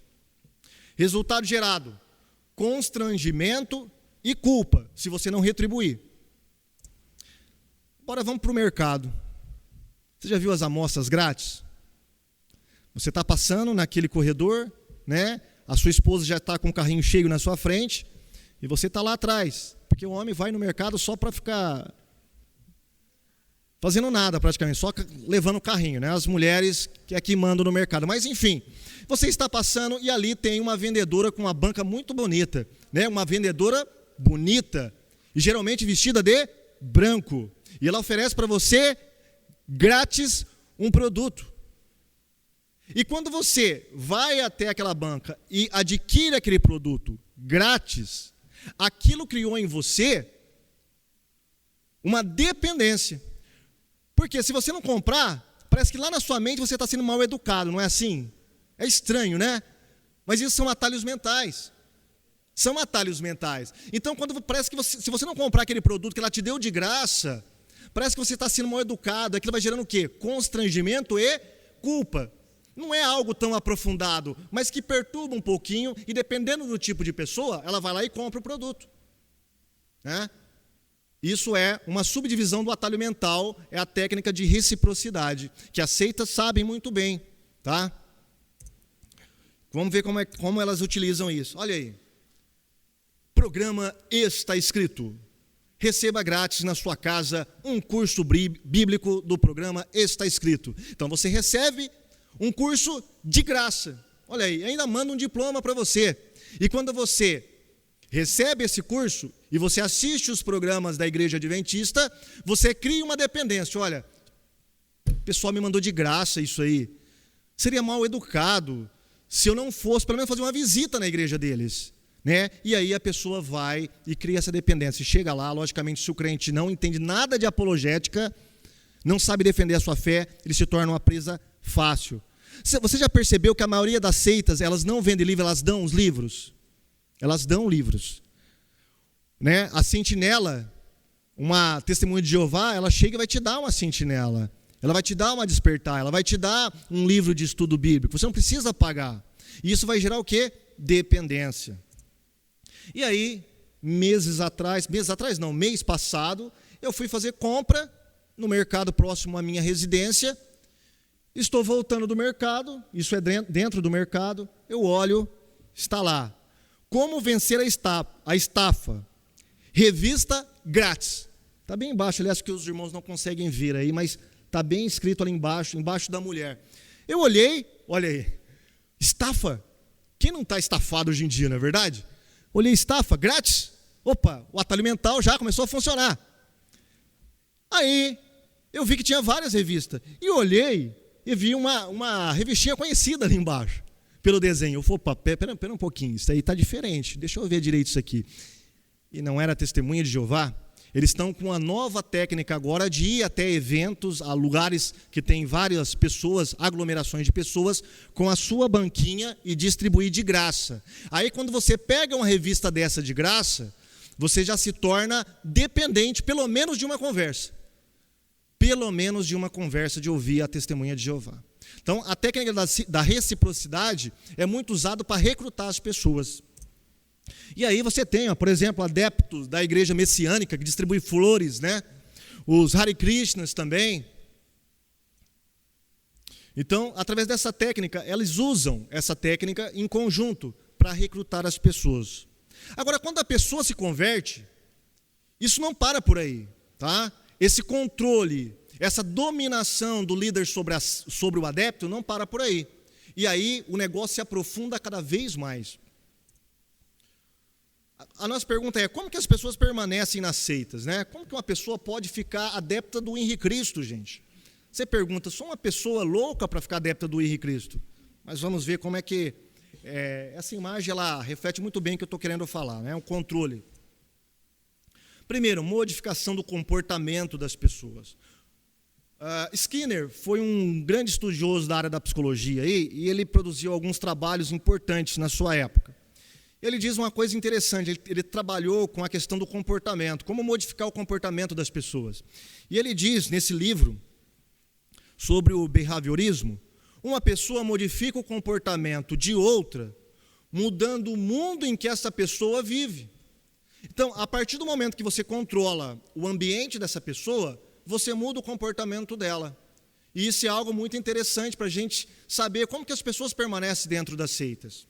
Resultado gerado: constrangimento e culpa, se você não retribuir. Agora vamos para o mercado. Você já viu as amostras grátis? Você está passando naquele corredor, né? A sua esposa já está com o carrinho cheio na sua frente e você está lá atrás. Porque o homem vai no mercado só para ficar fazendo nada praticamente, só levando o carrinho, né? As mulheres que aqui mandam no mercado. Mas enfim, você está passando e ali tem uma vendedora com uma banca muito bonita, né? Uma vendedora bonita e geralmente vestida de branco. E ela oferece para você grátis um produto. E quando você vai até aquela banca e adquire aquele produto grátis, aquilo criou em você uma dependência. Porque se você não comprar, parece que lá na sua mente você está sendo mal educado, não é assim? É estranho, né? Mas isso são atalhos mentais. São atalhos mentais. Então, parece que se você não comprar aquele produto que ela te deu de graça, Parece que você está sendo mal educado. Aquilo vai gerando o quê? Constrangimento e culpa. Não é algo tão aprofundado, mas que perturba um pouquinho, e dependendo do tipo de pessoa, ela vai lá e compra o produto. Né? Isso é uma subdivisão do atalho mental, é a técnica de reciprocidade, que as seitas sabem muito bem. Tá? Vamos ver como elas utilizam isso. Olha aí. Programa Está Escrito. Receba grátis na sua casa um curso bíblico do programa Está Escrito. Então você recebe um curso de graça. Olha aí, ainda manda um diploma para você. E quando você recebe esse curso e você assiste os programas da Igreja Adventista, você cria uma dependência. Olha, o pessoal me mandou de graça isso aí. Seria mal educado se eu não fosse, pelo menos, fazer uma visita na igreja deles. Né? E aí a pessoa vai e cria essa dependência. E chega lá, logicamente, se o crente não entende nada de apologética, não sabe defender a sua fé, ele se torna uma presa fácil. Você já percebeu que a maioria das seitas, elas não vendem livro, elas dão os livros? Elas dão livros. Né? A sentinela, uma testemunha de Jeová, ela chega e vai te dar uma sentinela. Ela vai te dar uma despertar, ela vai te dar um livro de estudo bíblico. Você não precisa pagar. E isso vai gerar o quê? Dependência. E aí, mês passado, eu fui fazer compra no mercado próximo à minha residência. Estou voltando do mercado, isso é dentro do mercado, eu olho, está lá. Como vencer a estafa? Revista grátis. Está bem embaixo, aliás, que os irmãos não conseguem ver aí, mas está bem escrito ali embaixo da mulher. Eu olhei, olha aí, estafa? Quem não está estafado hoje em dia, não é verdade? Olhei, estafa, grátis? Opa, o atalho mental já começou a funcionar. Aí, eu vi que tinha várias revistas. E olhei e vi uma revistinha conhecida ali embaixo, pelo desenho. Eu falei, opa, pera um pouquinho, isso aí está diferente, deixa eu ver direito isso aqui. E não era Testemunha de Jeová? Eles estão com uma nova técnica agora de ir até eventos, a lugares que tem várias pessoas, aglomerações de pessoas, com a sua banquinha e distribuir de graça. Aí quando você pega uma revista dessa de graça, você já se torna dependente, pelo menos de uma conversa. Pelo menos de uma conversa, de ouvir a Testemunha de Jeová. Então, a técnica da reciprocidade é muito usada para recrutar as pessoas. E aí você tem, por exemplo, adeptos da igreja messiânica que distribui flores, né? Os Hare Krishnas também. Então, através dessa técnica, eles usam essa técnica em conjunto para recrutar as pessoas. Agora, quando a pessoa se converte, isso não para por aí, tá? Esse controle, essa dominação do líder sobre o adepto não para por aí. E aí o negócio se aprofunda cada vez mais. A nossa pergunta é, como que as pessoas permanecem nas seitas, né? Como que uma pessoa pode ficar adepta do Henri Cristo, gente? Você pergunta, sou uma pessoa louca para ficar adepta do Henri Cristo? Mas vamos ver como é que essa imagem ela reflete muito bem o que eu estou querendo falar, né? Um controle. Primeiro, modificação do comportamento das pessoas. Skinner foi um grande estudioso da área da psicologia e ele produziu alguns trabalhos importantes na sua época. Ele diz uma coisa interessante, ele trabalhou com a questão do comportamento, como modificar o comportamento das pessoas. E ele diz, nesse livro, sobre o behaviorismo, uma pessoa modifica o comportamento de outra, mudando o mundo em que essa pessoa vive. Então, a partir do momento que você controla o ambiente dessa pessoa, você muda o comportamento dela. E isso é algo muito interessante para a gente saber como que as pessoas permanecem dentro das seitas.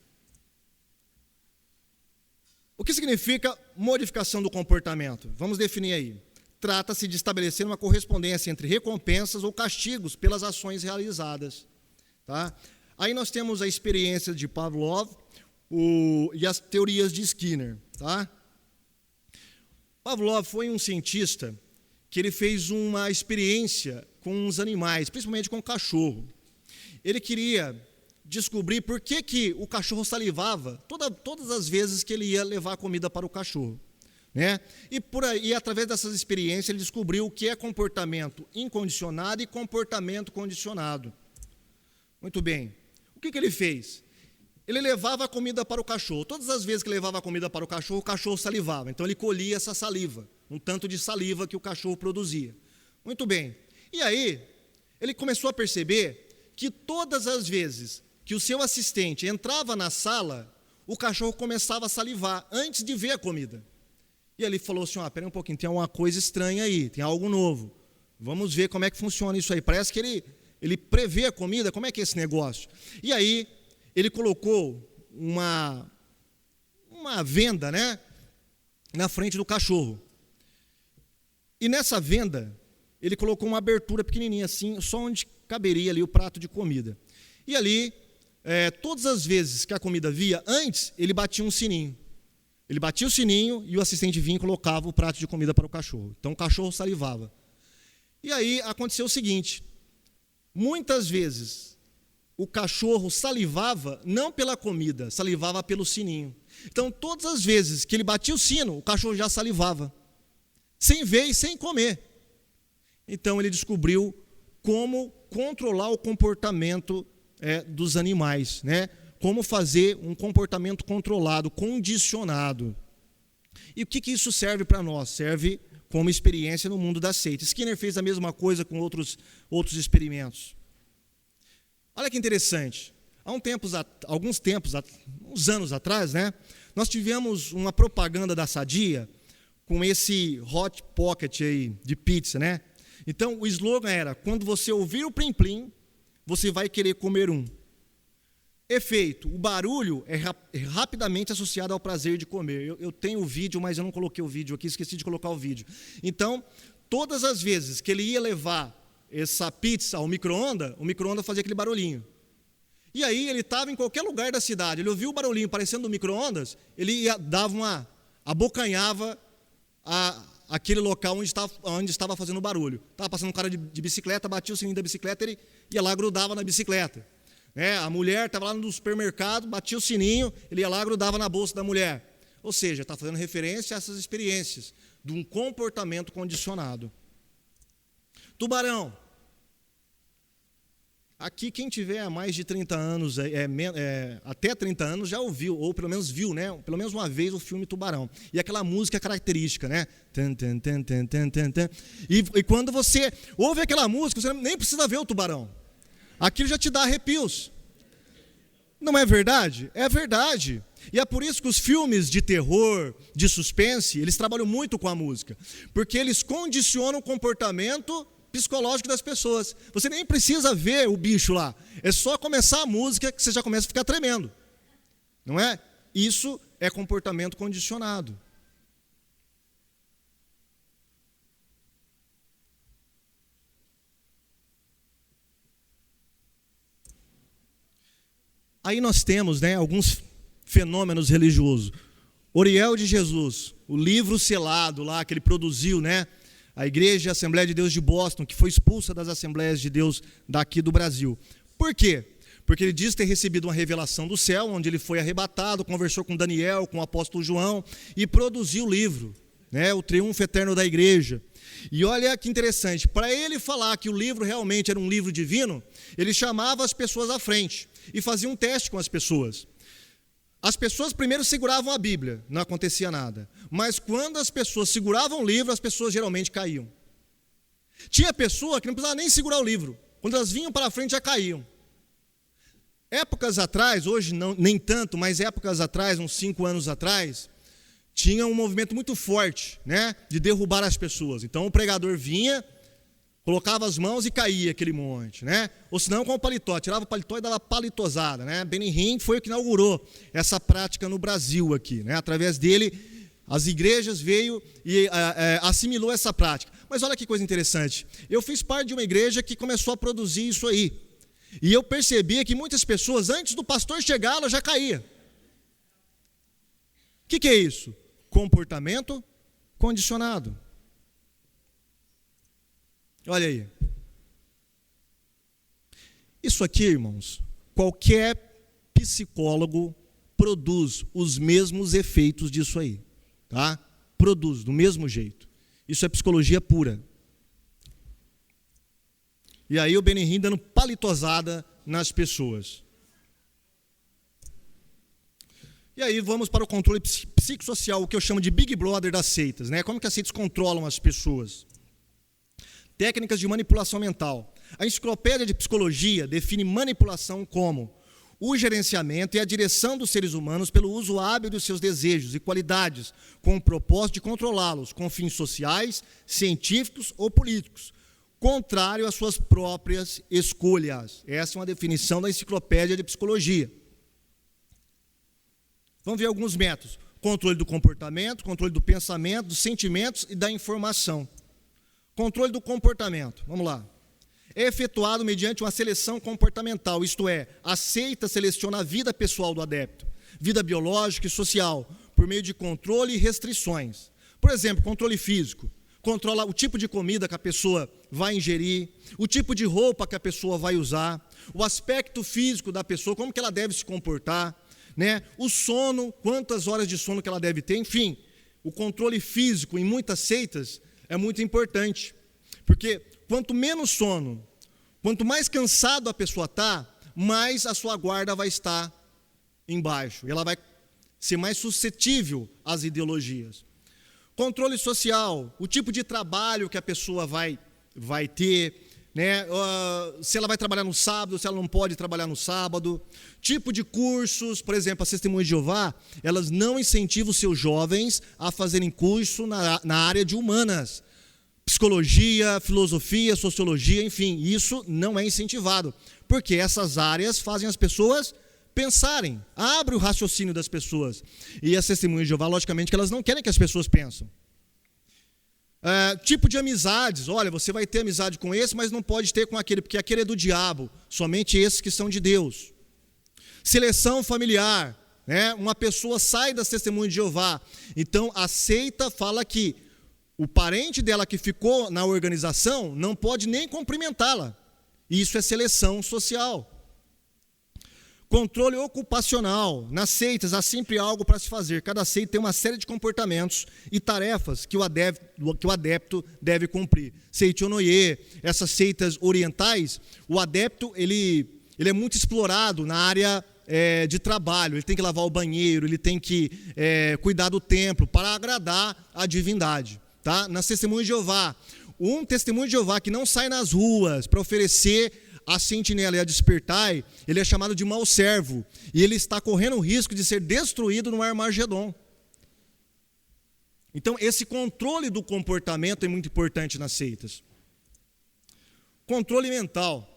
O que significa modificação do comportamento? Vamos definir aí. Trata-se de estabelecer uma correspondência entre recompensas ou castigos pelas ações realizadas. Tá? Aí nós temos a experiência de Pavlov e as teorias de Skinner. Tá? Pavlov foi um cientista que ele fez uma experiência com os animais, principalmente com o cachorro. Ele queria descobrir por que o cachorro salivava todas as vezes que ele ia levar comida para o cachorro. Né? E através dessas experiências, ele descobriu o que é comportamento incondicionado e comportamento condicionado. Muito bem. O que ele fez? Ele levava a comida para o cachorro. Todas as vezes que levava a comida para o cachorro salivava. Então, ele colhia essa saliva, um tanto de saliva que o cachorro produzia. Muito bem. E aí, ele começou a perceber que todas as vezes que o seu assistente entrava na sala, o cachorro começava a salivar antes de ver a comida. E ele falou assim, peraí um pouquinho, tem uma coisa estranha aí, tem algo novo. Vamos ver como é que funciona isso aí. Parece que ele prevê a comida, como é que é esse negócio? E aí, ele colocou uma venda, né, na frente do cachorro. E nessa venda, ele colocou uma abertura pequenininha assim, só onde caberia ali o prato de comida. E ali, todas as vezes que a comida via, antes, ele batia um sininho. Ele batia o sininho e o assistente vinha e colocava o prato de comida para o cachorro. Então o cachorro salivava. E aí aconteceu o seguinte, muitas vezes o cachorro salivava não pela comida, salivava pelo sininho. Então todas as vezes que ele batia o sino, o cachorro já salivava, sem ver e sem comer. Então ele descobriu como controlar o comportamento dos animais, né? Como fazer um comportamento controlado, condicionado. E o que isso serve para nós? Serve como experiência no mundo da seita. Skinner fez a mesma coisa com outros experimentos. Olha que interessante. Há uns anos atrás, né, nós tivemos uma propaganda da Sadia com esse Hot Pocket aí de pizza, né? Então, o slogan era, quando você ouvir o plim-plim, você vai querer comer um. Efeito, o barulho é rapidamente associado ao prazer de comer. Eu tenho o vídeo, mas eu não coloquei o vídeo aqui, esqueci de colocar o vídeo. Então, todas as vezes que ele ia levar essa pizza ao micro-ondas, o micro-ondas fazia aquele barulhinho. E aí, ele estava em qualquer lugar da cidade, ele ouvia o barulhinho parecendo do micro-ondas, ele abocanhava aquele local onde estava fazendo o barulho. Estava passando um cara de bicicleta, batia o sininho da bicicleta, ele ia lá, grudava na bicicleta. A mulher estava lá no supermercado, batia o sininho, ele ia lá, grudava na bolsa da mulher. Ou seja, está fazendo referência a essas experiências de um comportamento condicionado. Tubarão. Aqui, quem tiver há mais de 30 anos, até 30 anos, já ouviu, ou pelo menos viu, né? Pelo menos uma vez o filme Tubarão. E aquela música característica, né? E quando você ouve aquela música, você nem precisa ver o tubarão. Aquilo já te dá arrepios. Não é verdade? É verdade. E é por isso que os filmes de terror, de suspense, eles trabalham muito com a música. Porque eles condicionam o comportamento psicológico das pessoas. Você nem precisa ver o bicho lá. É só começar a música que você já começa a ficar tremendo. Não é? Isso é comportamento condicionado. Aí nós temos, né, alguns fenômenos religiosos. Oriel de Jesus, o livro selado lá que ele produziu, né? A Igreja Assembleia de Deus de Boston, que foi expulsa das Assembleias de Deus daqui do Brasil. Por quê? Porque ele diz ter recebido uma revelação do céu, onde ele foi arrebatado, conversou com Daniel, com o apóstolo João, e produziu o livro, né? O Triunfo Eterno da Igreja. E olha que interessante, para ele falar que o livro realmente era um livro divino, ele chamava as pessoas à frente e fazia um teste com as pessoas. As pessoas primeiro seguravam a Bíblia, não acontecia nada. Mas quando as pessoas seguravam o livro, as pessoas geralmente caíam. Tinha pessoa que não precisava nem segurar o livro. Quando elas vinham para frente, já caíam. Épocas atrás, hoje não, nem tanto, mas épocas atrás, uns 5 anos atrás, tinha um movimento muito forte, né, de derrubar as pessoas. Então o pregador vinha, colocava as mãos e caía aquele monte, né? Ou senão com o paletó, tirava o paletó e dava palitosada, né? Benny Hinn foi o que inaugurou essa prática no Brasil aqui, né? Através dele, as igrejas veio e assimilou essa prática. Mas olha que coisa interessante, eu fiz parte de uma igreja que começou a produzir isso aí, e eu percebia que muitas pessoas, antes do pastor chegar, ela já caía. O que é isso? Comportamento condicionado. Olha aí. Isso aqui, irmãos, qualquer psicólogo produz os mesmos efeitos disso aí, tá? Produz do mesmo jeito. Isso é psicologia pura. E aí o Benny Hinn dando palitosada nas pessoas. E aí vamos para o controle psicossocial, o que eu chamo de Big Brother das seitas, né? Como que as seitas controlam as pessoas? Técnicas de manipulação mental. A Enciclopédia de Psicologia define manipulação como o gerenciamento e a direção dos seres humanos pelo uso hábil dos seus desejos e qualidades, com o propósito de controlá-los com fins sociais, científicos ou políticos, contrário às suas próprias escolhas. Essa é uma definição da Enciclopédia de Psicologia. Vamos ver alguns métodos. Controle do comportamento, controle do pensamento, dos sentimentos e da informação. Controle do comportamento, vamos lá. É efetuado mediante uma seleção comportamental, isto é, aceita, seleciona a vida pessoal do adepto, vida biológica e social, por meio de controle e restrições. Por exemplo, controle físico, controla o tipo de comida que a pessoa vai ingerir, o tipo de roupa que a pessoa vai usar, o aspecto físico da pessoa, como que ela deve se comportar, né? O sono, quantas horas de sono que ela deve ter, enfim, o controle físico em muitas seitas é muito importante, porque quanto menos sono, quanto mais cansado a pessoa está, mais a sua guarda vai estar embaixo, e ela vai ser mais suscetível às ideologias. Controle social, o tipo de trabalho que a pessoa vai ter, né? Se ela vai trabalhar no sábado, se ela não pode trabalhar no sábado, tipo de cursos, por exemplo, as Testemunhas de Jeová, elas não incentivam os seus jovens a fazerem curso na área de humanas, psicologia, filosofia, sociologia, enfim, isso não é incentivado, porque essas áreas fazem as pessoas pensarem, abre o raciocínio das pessoas, e as Testemunhas de Jeová, logicamente, que elas não querem que as pessoas pensem. Tipo de amizades, olha, você vai ter amizade com esse, mas não pode ter com aquele, porque aquele é do diabo, somente esses que são de Deus. Seleção familiar, né? Uma pessoa sai das Testemunhas de Jeová, então a seita fala que o parente dela que ficou na organização não pode nem cumprimentá-la, isso é seleção social. Controle ocupacional. Nas seitas há sempre algo para se fazer. Cada seita tem uma série de comportamentos e tarefas que o adepto deve cumprir. Seitonoi, essas seitas orientais, o adepto ele é muito explorado na área de trabalho. Ele tem que lavar o banheiro, ele tem que cuidar do templo para agradar a divindade. Tá? Nas Testemunhas de Jeová, um testemunho de Jeová que não sai nas ruas para oferecer a sentinela e a despertai, ele é chamado de mau servo, e ele está correndo o risco de ser destruído no Armagedon. Então, esse controle do comportamento é muito importante nas seitas. Controle mental.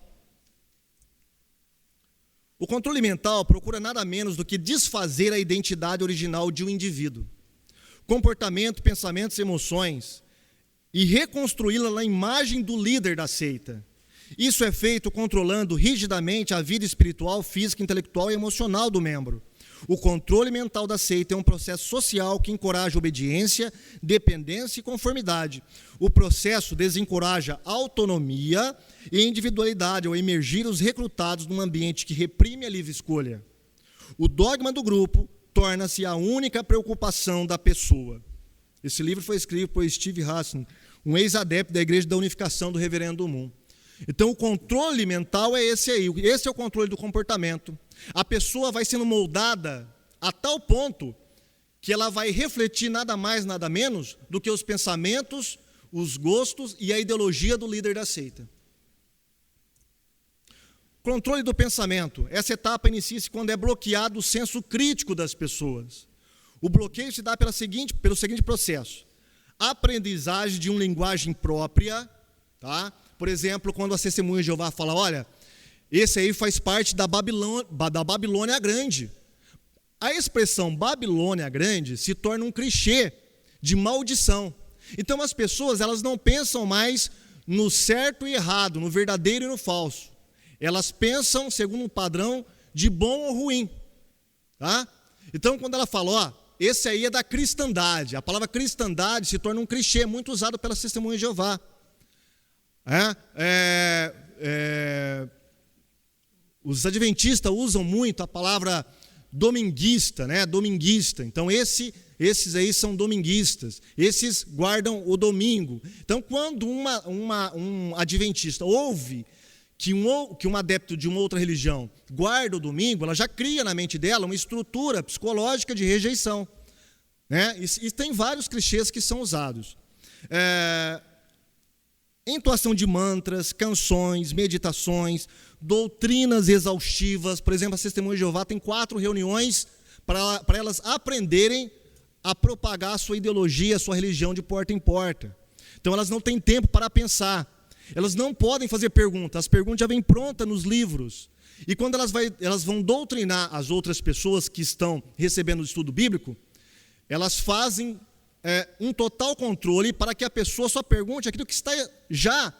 O controle mental procura nada menos do que desfazer a identidade original de um indivíduo, comportamento, pensamentos, emoções, e reconstruí-la na imagem do líder da seita. Isso é feito controlando rigidamente a vida espiritual, física, intelectual e emocional do membro. O controle mental da seita é um processo social que encoraja obediência, dependência e conformidade. O processo desencoraja autonomia e individualidade ao emergir os recrutados num ambiente que reprime a livre escolha. O dogma do grupo torna-se a única preocupação da pessoa. Esse livro foi escrito por Steve Hassan, um ex-adepto da Igreja da Unificação do Reverendo Moon. Então, o controle mental é esse aí. Esse é o controle do comportamento. A pessoa vai sendo moldada a tal ponto que ela vai refletir nada mais, nada menos do que os pensamentos, os gostos e a ideologia do líder da seita. Controle do pensamento. Essa etapa inicia-se quando é bloqueado o senso crítico das pessoas. O bloqueio se dá pelo seguinte processo. Aprendizagem de uma linguagem própria, tá? Por exemplo, quando as Testemunhas de Jeová falam, olha, esse aí faz parte da Babilônia Grande. A expressão Babilônia Grande se torna um clichê de maldição. Então as pessoas, elas não pensam mais no certo e errado, no verdadeiro e no falso. Elas pensam segundo um padrão de bom ou ruim. Tá? Então quando ela fala, ó, esse aí é da cristandade. A palavra cristandade se torna um clichê muito usado pelas Testemunhas de Jeová. Os adventistas usam muito a palavra dominguista, né? Dominguista. Então, esses aí são dominguistas. Esses guardam o domingo. Então, quando um adventista ouve que um adepto de uma outra religião guarda o domingo, ela já cria na mente dela uma estrutura psicológica de rejeição. Né? E tem vários clichês que são usados. entoação de mantras, canções, meditações, doutrinas exaustivas. Por exemplo, as Testemunhas de Jeová têm 4 reuniões para elas aprenderem a propagar a sua ideologia, a sua religião de porta em porta. Então elas não têm tempo para pensar. Elas não podem fazer perguntas. As perguntas já vêm prontas nos livros. E quando elas vão doutrinar as outras pessoas que estão recebendo o estudo bíblico, elas fazem um total controle para que a pessoa só pergunte aquilo que está já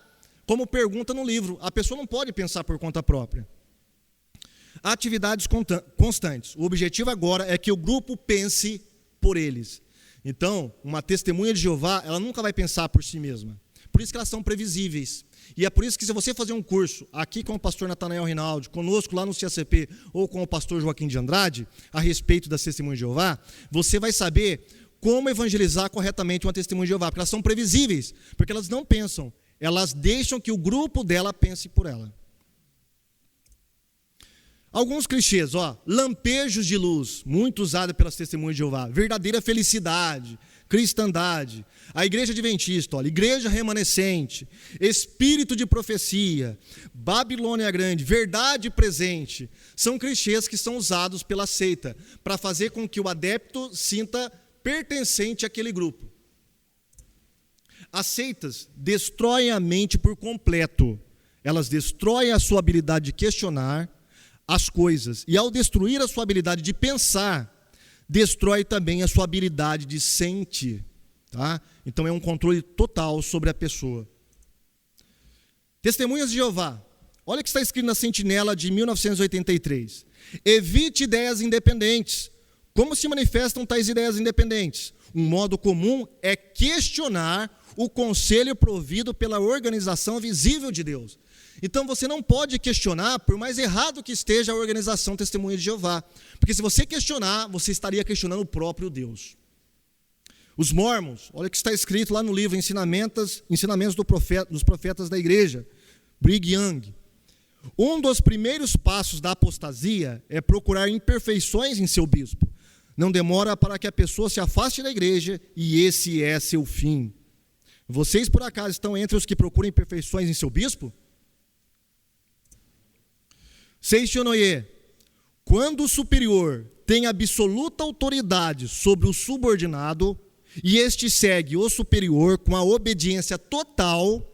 como pergunta no livro. A pessoa não pode pensar por conta própria. Atividades constantes. O objetivo agora é que o grupo pense por eles. Então, uma testemunha de Jeová, ela nunca vai pensar por si mesma. Por isso que elas são previsíveis. E é por isso que se você fazer um curso aqui com o pastor Natanael Rinaldi, conosco lá no CACP, ou com o pastor Joaquim de Andrade, a respeito das testemunhas de Jeová, você vai saber como evangelizar corretamente uma testemunha de Jeová, porque elas são previsíveis, porque elas não pensam, elas deixam que o grupo dela pense por ela. Alguns clichês, lampejos de luz, muito usado pelas testemunhas de Jeová, verdadeira felicidade, cristandade, a igreja adventista, igreja remanescente, espírito de profecia, Babilônia grande, verdade presente, são clichês que são usados pela seita, para fazer com que o adepto sinta pertencente àquele grupo. As seitas destroem a mente por completo, elas destroem a sua habilidade de questionar as coisas, e ao destruir a sua habilidade de pensar, destrói também a sua habilidade de sentir, tá? Então é um controle total sobre a pessoa. Testemunhas de Jeová, olha o que está escrito na Sentinela de 1983. Evite ideias independentes. Como se manifestam tais ideias independentes? Um modo comum é questionar o conselho provido pela organização visível de Deus. Então você não pode questionar, por mais errado que esteja a organização Testemunha de Jeová. Porque se você questionar, você estaria questionando o próprio Deus. Os Mormons, olha o que está escrito lá no livro Ensinamentos dos Profetas da Igreja, Brigham Young. Um dos primeiros passos da apostasia é procurar imperfeições em seu bispo. Não demora para que a pessoa se afaste da igreja, e esse é seu fim. Vocês, por acaso, estão entre os que procuram imperfeições em seu bispo? Seixonoye, quando o superior tem absoluta autoridade sobre o subordinado, e este segue o superior com a obediência total,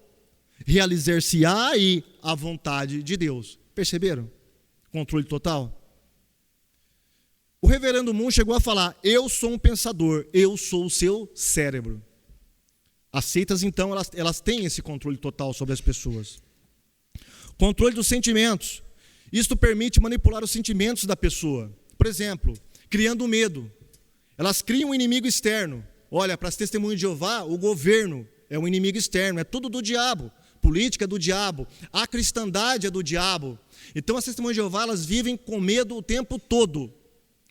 realizar-se-á aí a vontade de Deus. Perceberam? Controle total. O reverendo Moon chegou a falar: eu sou um pensador, eu sou o seu cérebro. As seitas, então, elas têm esse controle total sobre as pessoas. Controle dos sentimentos. Isto permite manipular os sentimentos da pessoa. Por exemplo, criando medo. Elas criam um inimigo externo. Olha, para as testemunhas de Jeová, o governo é um inimigo externo, é tudo do diabo. Política é do diabo, a cristandade é do diabo. Então as testemunhas de Jeová, elas vivem com medo o tempo todo.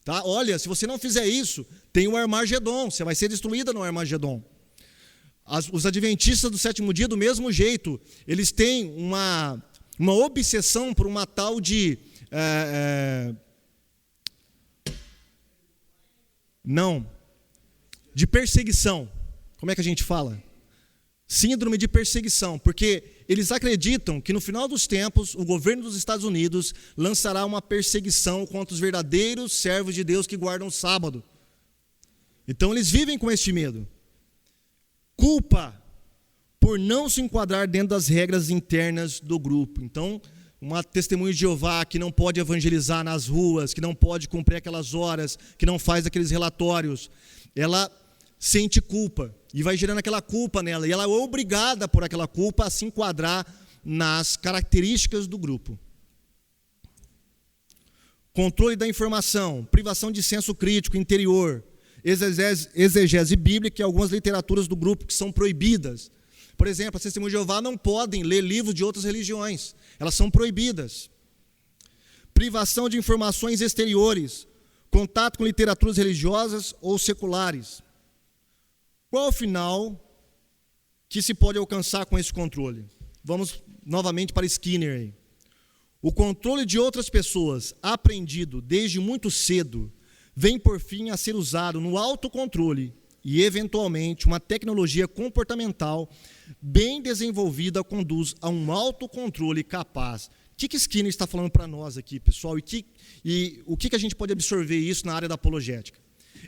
Tá? Olha, se você não fizer isso, tem o Armagedon, você vai ser destruída no Armagedon. Os adventistas do sétimo dia, do mesmo jeito, eles têm uma obsessão por uma tal de... de perseguição. Como é que a gente fala? Síndrome de perseguição, porque eles acreditam que no final dos tempos, o governo dos Estados Unidos lançará uma perseguição contra os verdadeiros servos de Deus que guardam o sábado. Então eles vivem com este medo. Culpa por não se enquadrar dentro das regras internas do grupo. Então, uma testemunha de Jeová que não pode evangelizar nas ruas, que não pode cumprir aquelas horas, que não faz aqueles relatórios, ela sente culpa e vai gerando aquela culpa nela, e ela é obrigada por aquela culpa a se enquadrar nas características do grupo. Controle da informação, privação de senso crítico interior, exegese bíblica e algumas literaturas do grupo que são proibidas. Por exemplo, as testemunhas de Jeová não podem ler livros de outras religiões, elas são proibidas. Privação de informações exteriores, contato com literaturas religiosas ou seculares. Qual é o final que se pode alcançar com esse controle? Vamos novamente para Skinner aí. O controle de outras pessoas, aprendido desde muito cedo, vem por fim a ser usado no autocontrole e, eventualmente, uma tecnologia comportamental bem desenvolvida conduz a um autocontrole capaz. O que Skinner está falando para nós aqui, pessoal? E o que a gente pode absorver isso na área da apologética?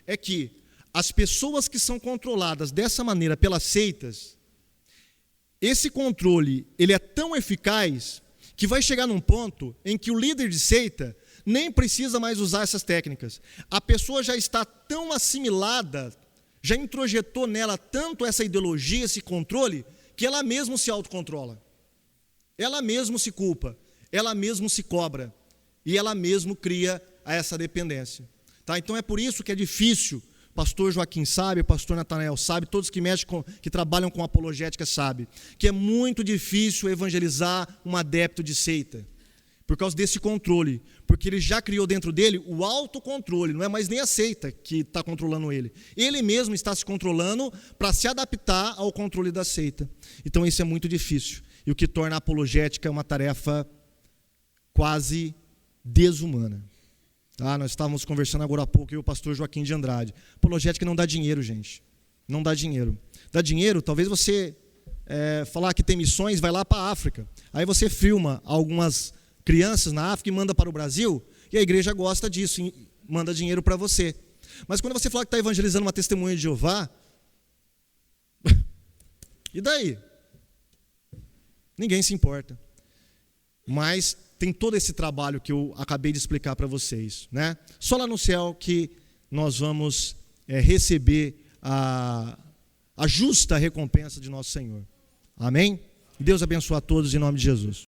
É que as pessoas que são controladas dessa maneira pelas seitas, esse controle ele é tão eficaz que vai chegar num ponto em que o líder de seita nem precisa mais usar essas técnicas. A pessoa já está tão assimilada, já introjetou nela tanto essa ideologia, esse controle, que ela mesma se autocontrola. Ela mesma se culpa, ela mesma se cobra e ela mesma cria essa dependência. Tá? Então é por isso que é difícil. Pastor Joaquim sabe, pastor Natanael sabe, todos que que trabalham com apologética sabem, que é muito difícil evangelizar um adepto de seita, por causa desse controle, porque ele já criou dentro dele o autocontrole, não é mais nem a seita que está controlando ele. Ele mesmo está se controlando para se adaptar ao controle da seita. Então isso é muito difícil, e o que torna a apologética uma tarefa quase desumana. Nós estávamos conversando agora há pouco, eu e o pastor Joaquim de Andrade. Apologética não dá dinheiro, gente. Não dá dinheiro. Dá dinheiro, talvez você falar que tem missões, vai lá para a África. Aí você filma algumas crianças na África e manda para o Brasil, e a igreja gosta disso, e manda dinheiro para você. Mas quando você fala que está evangelizando uma testemunha de Jeová, e daí? Ninguém se importa. Mas tem todo esse trabalho que eu acabei de explicar para vocês, né? Só lá no céu que nós vamos receber a justa recompensa de nosso Senhor. Amém? Deus abençoe a todos em nome de Jesus.